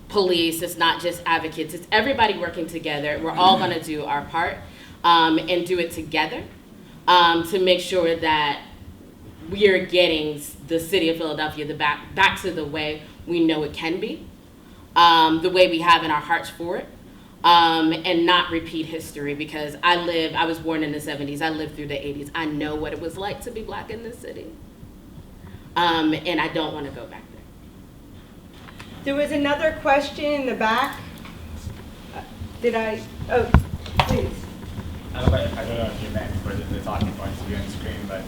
police. It's not just advocates. It's everybody working together. We're all going to do our part and do it together to make sure that we are getting the city of Philadelphia back to the way we know it can be, the way we have in our hearts for it. And not repeat history, because I was born in the 70s, I lived through the 80s. I know what it was like to be black in this city. And I don't want to go back there. There was another question in the back. Oh, please. I don't know if you meant for the talking points to be on the screen, but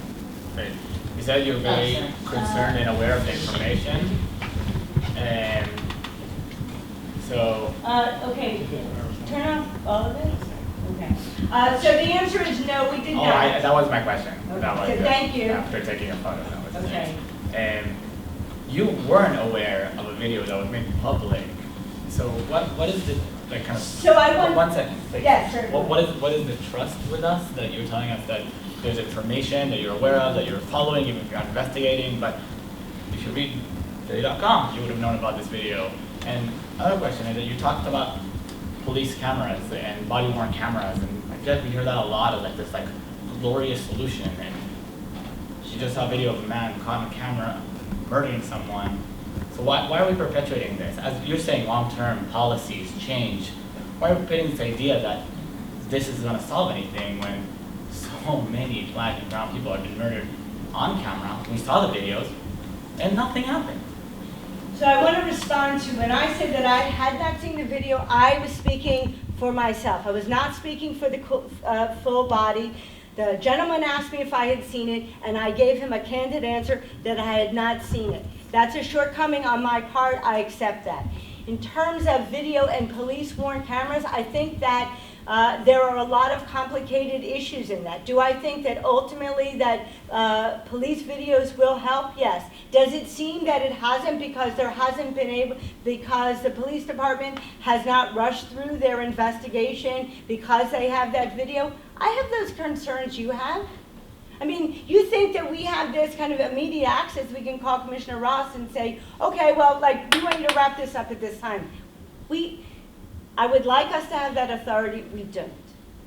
you said you're very concerned and aware of the information. And so... Okay, turn off all of this? Okay. So the answer is no, we did not. That was my question. Okay. That was Thank you. After taking a photo. That was Okay. And you weren't aware of a video that was made public. So what is the like kind of? So I want. 1 second. Like, yes, sir. What is the trust with us that you're telling us that there's information that you're aware of, that you're following, even if you're not investigating? But if you read Philly.com, you would have known about this video. And another question is that you talked about police cameras and body-worn cameras, and I feel like we hear that a lot of like this like glorious solution. And you just saw a video of a man caught on camera murdering someone. So why are we perpetuating this? As you're saying, long-term policies change. Why are we putting this idea that this is going to solve anything when so many black and brown people have been murdered on camera? We saw the videos, and nothing happened. So I want to respond to, when I said that I had not seen the video, I was speaking for myself. I was not speaking for the full body. The gentleman asked me if I had seen it, and I gave him a candid answer that I had not seen it. That's a shortcoming on my part. I accept that. In terms of video and police-worn cameras, I think that there are a lot of complicated issues in that. Do I think that ultimately that police videos will help? Yes. Does it seem that it hasn't because because the police department has not rushed through their investigation because they have that video? I have those concerns you have. I mean, you think that we have this kind of immediate access, we can call Commissioner Ross and say, okay, well, like, we want you to wrap this up at this time. I would like us to have that authority, we don't.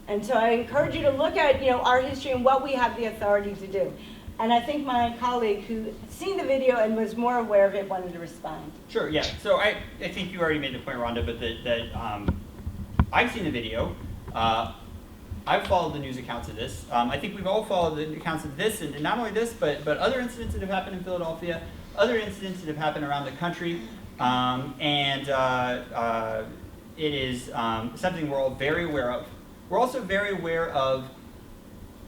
And so I encourage you to look at, our history and what we have the authority to do. And I think my colleague who had seen the video and was more aware of it wanted to respond. Sure, yeah. So I think you already made the point, Rhonda, but that I've seen the video. I've followed the news accounts of this. I think we've all followed the accounts of this, and not only this, but other incidents that have happened in Philadelphia, other incidents that have happened around the country, it is something we're all very aware of. We're also very aware of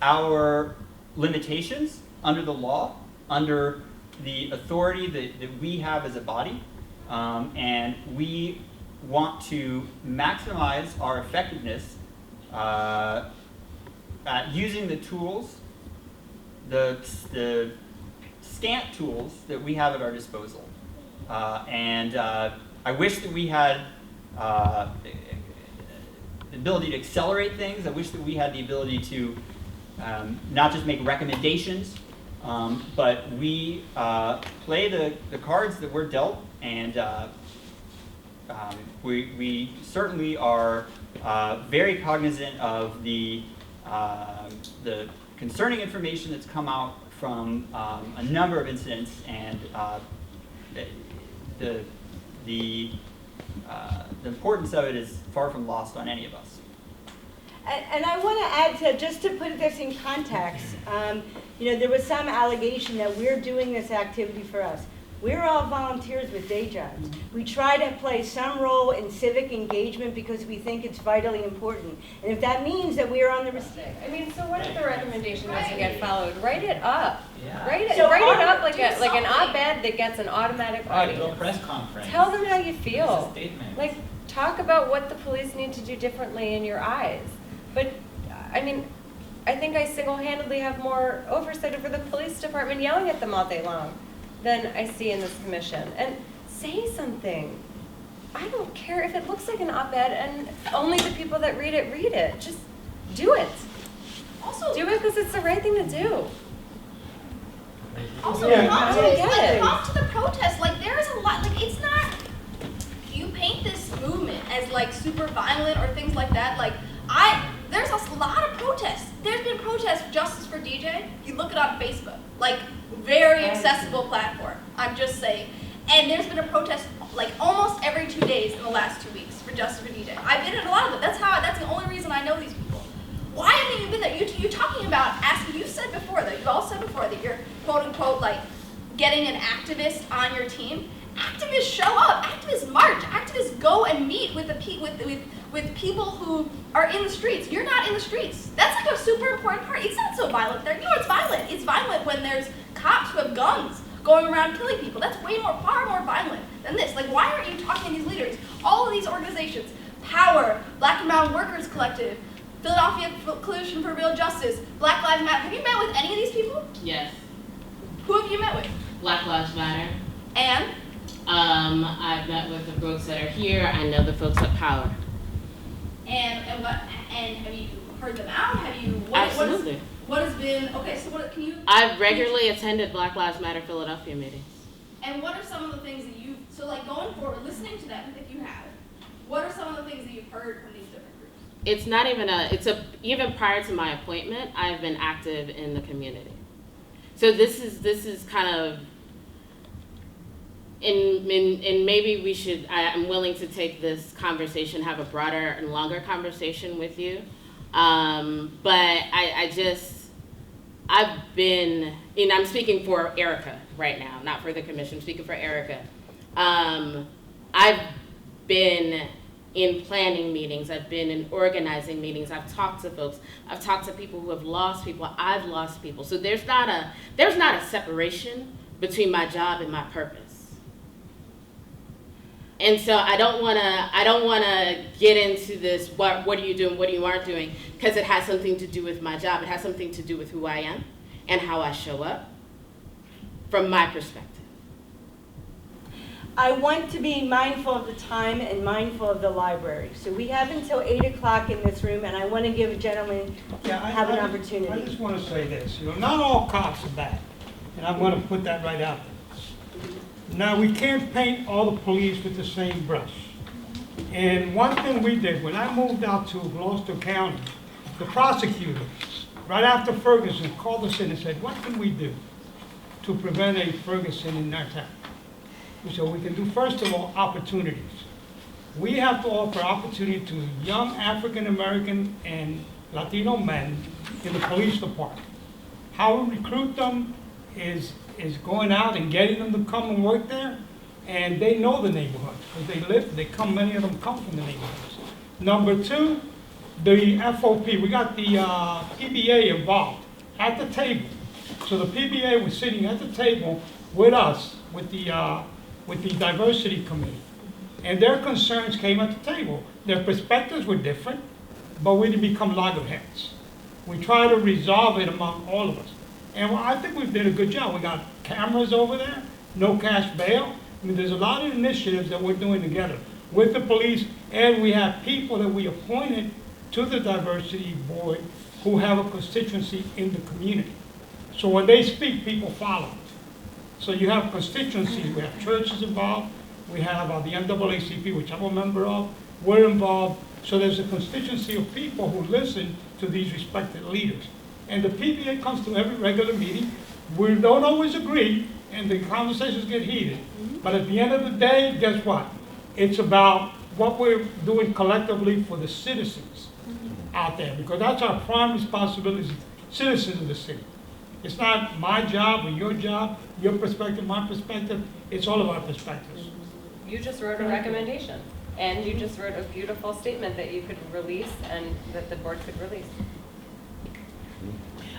our limitations under the law, under the authority that we have as a body, and we want to maximize our effectiveness at using the tools, the scant tools that we have at our disposal. I wish that we had the ability to accelerate things. I wish that we had the ability to not just make recommendations, but we play the cards that we're dealt, and we certainly are very cognizant of the concerning information that's come out from a number of incidents, and the importance of it is far from lost on any of us. And I want to add just to put this in context, there was some allegation that we're doing this activity for us. We're all volunteers with day jobs. We try to play some role in civic engagement because we think it's vitally important. And if that means that we are on the I mean, so what if the recommendation doesn't get followed? Write it up. Yeah. Write it up like an op-ed that gets an automatic audience. Do a press conference. Tell them how you feel. It's a statement. Like, talk about what the police need to do differently in your eyes. But, I mean, I think I single-handedly have more oversight over the police department yelling at them all day long than I see in this commission. And say something. I don't care if it looks like an op-ed and only the people that read it. Just do it. Also, Do it because it's the right thing to do. Also, Yeah. come to I these, get like, it. come to the protest. Like, there is a lot. Like, it's not. You paint this movement as like super violent or things like that. Like, there's a lot of protests. There's been protests for justice for DJ. You look it on Facebook. Like, very accessible platform. I'm just saying. And there's been a protest like almost every 2 days in the last 2 weeks for justice for DJ. I've been in a lot of them. That's the only reason I know these people. Why haven't you been there? You're talking about asking, you said before though, you've all said before that you're quote unquote like getting an activist on your team. Activists show up, activists march, activists go and meet with with people who are in the streets. You're not in the streets. That's like a super important part. It's not so violent there. You know, it's violent. It's violent when there's cops who have guns going around killing people. That's far more violent than this. Like, why aren't you talking to these leaders? All of these organizations, Power, Black and Brown Workers Collective, Philadelphia Coalition for Real Justice, Black Lives Matter. Have you met with any of these people? Yes. Who have you met with? Black Lives Matter. And? I've met with the folks that are here. I know the folks at Power. And have you heard them out? Have you Absolutely. What has been okay? So what can you? I've regularly attended Black Lives Matter Philadelphia meetings. And what are some of the things that you like going forward, listening to them if you have? What are some of the things that you've heard from these different groups? It's not even even prior to my appointment, I've been active in the community. So this is kind of. And maybe we should, I'm willing to take this conversation, have a broader and longer conversation with you. But I've been, I'm speaking for Erica right now, not for the commission, I'm speaking for Erica. I've been in planning meetings, I've been in organizing meetings, I've talked to folks, I've talked to people who have lost people, I've lost people. So there's not a separation between my job and my purpose. And so I don't wanna get into this, what are you doing, what you aren't doing, because it has something to do with my job. It has something to do with who I am and how I show up from my perspective. I want to be mindful of the time and mindful of the library. So we have until 8 o'clock in this room, and I want to give a gentleman have an opportunity. I just want to say this, not all cops are bad, and I'm going to put that right out there. Now, we can't paint all the police with the same brush. And one thing we did, when I moved out to Gloucester County, the prosecutor, right after Ferguson, called us in and said, what can we do to prevent a Ferguson in our town? So we can do, first of all, opportunities. We have to offer opportunity to young African American and Latino men in the police department. How we recruit them is going out and getting them to come and work there, and they know the neighborhoods because many of them come from the neighborhoods. Number two, the FOP, we got the PBA involved at the table. So the PBA was sitting at the table with us, with the diversity committee, and their concerns came at the table. Their perspectives were different, but we didn't become loggerheads. We try to resolve it among all of us. And I think we did a good job. We got cameras over there, no cash bail. I mean, there's a lot of initiatives that we're doing together with the police, and we have people that we appointed to the diversity board who have a constituency in the community. So when they speak, people follow it. So you have constituencies, we have churches involved, we have the NAACP, which I'm a member of, we're involved. So there's a constituency of people who listen to these respected leaders. And the PBA comes to every regular meeting. We don't always agree, and the conversations get heated. But at the end of the day, guess what? It's about what we're doing collectively for the citizens out there, because that's our prime responsibility, citizens of the city. It's not my job or your job, your perspective, my perspective. It's all of our perspectives. You just wrote a recommendation, and you just wrote a beautiful statement that you could release and that the board could release.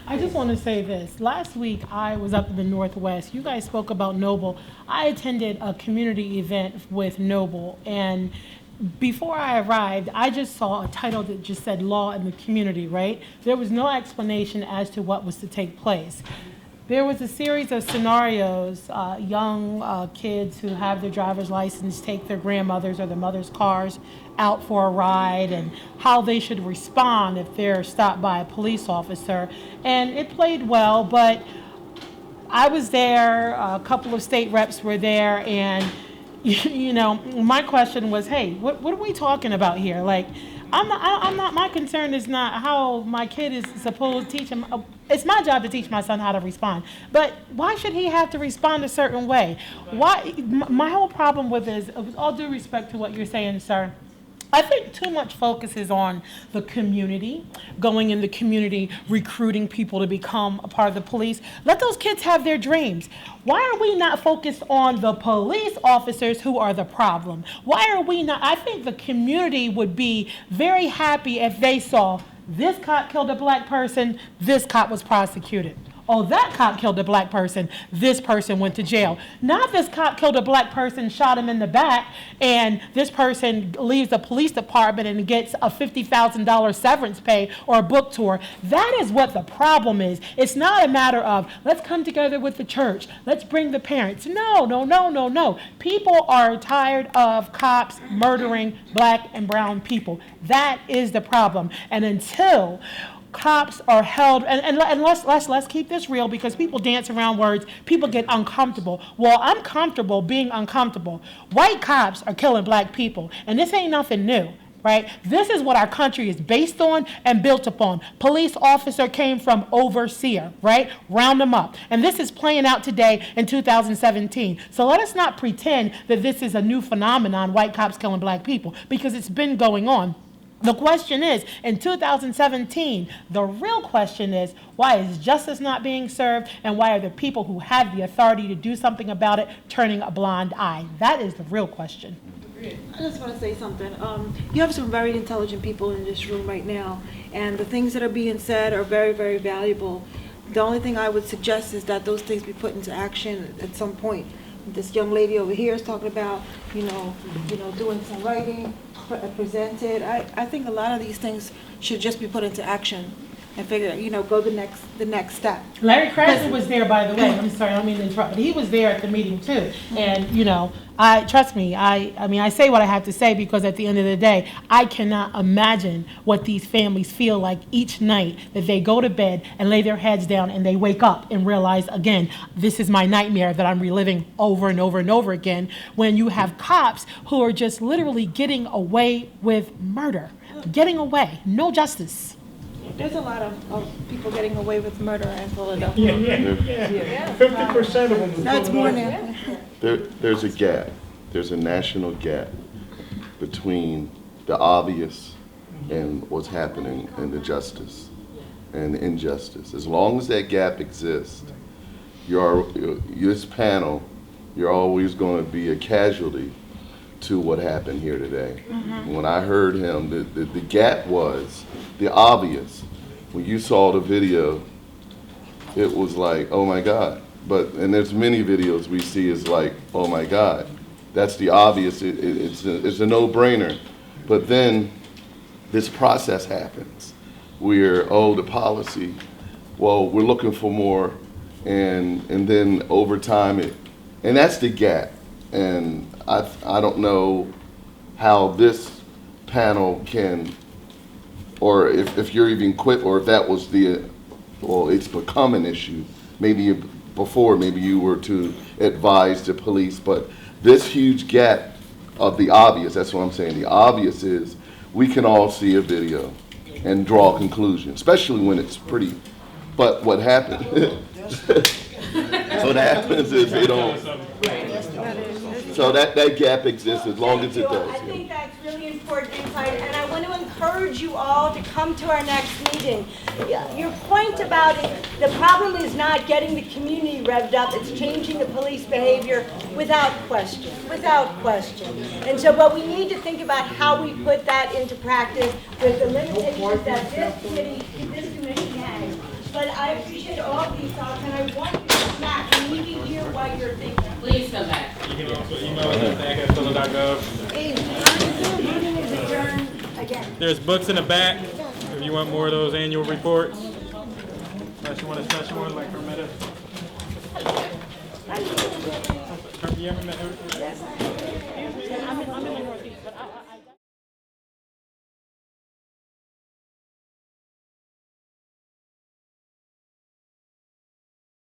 I just want to say this. Last week, I was up in the Northwest. You guys spoke about Noble. I attended a community event with Noble, and before I arrived, I just saw a title that just said law in the community, right? There was no explanation as to what was to take place. There was a series of scenarios, young kids who have their driver's license take their grandmother's or their mother's cars out for a ride and how they should respond if they're stopped by a police officer. And it played well, but I was there, a couple of state reps were there, and you know, my question was, hey, what are we talking about here? Like, my concern is not how my kid is supposed to teach him. It's my job to teach my son how to respond. But why should he have to respond a certain way? Why? My whole problem with this, with all due respect to what you're saying, sir, I think too much focus is on the community, going in the community, recruiting people to become a part of the police. Let those kids have their dreams. Why are we not focused on the police officers who are the problem? Why are we not? I think the community would be very happy if they saw this cop killed a black person, this cop was prosecuted. Oh, that cop killed a black person, this person went to jail. Not this cop killed a black person, shot him in the back, and this person leaves the police department and gets a $50,000 severance pay or a book tour. That is what the problem is. It's not a matter of, let's come together with the church, let's bring the parents. No. People are tired of cops murdering black and brown people. That is the problem. And until cops are held, and let's keep this real, because people dance around words, people get uncomfortable. Well, I'm comfortable being uncomfortable. White cops are killing black people, and this ain't nothing new, right? This is what our country is based on and built upon. Police officer came from overseer, right? Round them up. And this is playing out today in 2017. So let us not pretend that this is a new phenomenon, white cops killing black people, because it's been going on. The question is, in 2017, the real question is, why is justice not being served, and why are the people who have the authority to do something about it turning a blind eye? That is the real question. I just want to say something. You have some very intelligent people in this room right now, and the things that are being said are very, very valuable. The only thing I would suggest is that those things be put into action at some point. This young lady over here is talking about, doing some writing, presented. I think a lot of these things should just be put into action and figure, go the next step. Larry Krasner was there, by the way. I'm sorry, I don't mean to interrupt, but he was there at the meeting too. And trust me, I say what I have to say, because at the end of the day, I cannot imagine what these families feel like each night that they go to bed and lay their heads down and they wake up and realize, again, this is my nightmare that I'm reliving over and over and over again, when you have cops who are just literally getting away with murder. Getting away, no justice. There's a lot of people getting away with murder in Philadelphia. Yeah. 50% of them. That's more than. There's a gap. There's a national gap between the obvious and what's happening in the justice and the injustice. As long as that gap exists, this panel, you're always going to be a casualty to what happened here today. Mm-hmm. When I heard him, the gap was the obvious. When you saw the video, it was like, oh my God. And there's many videos we see is like, oh my God. That's the obvious, it's a no-brainer. But then this process happens. The policy, well, we're looking for more, and then over time, and that's the gap. And I don't know how this panel can, or if you're even equipped, or if that was it's become an issue. Maybe before, maybe you were to advise the police, but this huge gap of the obvious, that's what I'm saying. The obvious is we can all see a video and draw a conclusion, especially when it's pretty. But what happens, what happens is they don't. So that gap exists as long as it does. I think that's really important insight, and I want to encourage you all to come to our next meeting. Your point about it, the problem is not getting the community revved up, it's changing the police behavior without question, And so, but we need to think about how we put that into practice with the limitations that this commission has. But I appreciate all of these thoughts, and I want you to come back. We need to hear what you're thinking. Please come back. You can also email us at ag@phila.gov. Meeting is adjourned again. There's books in the back if you want more of those annual reports. Special one like Carmetta. You ever met her?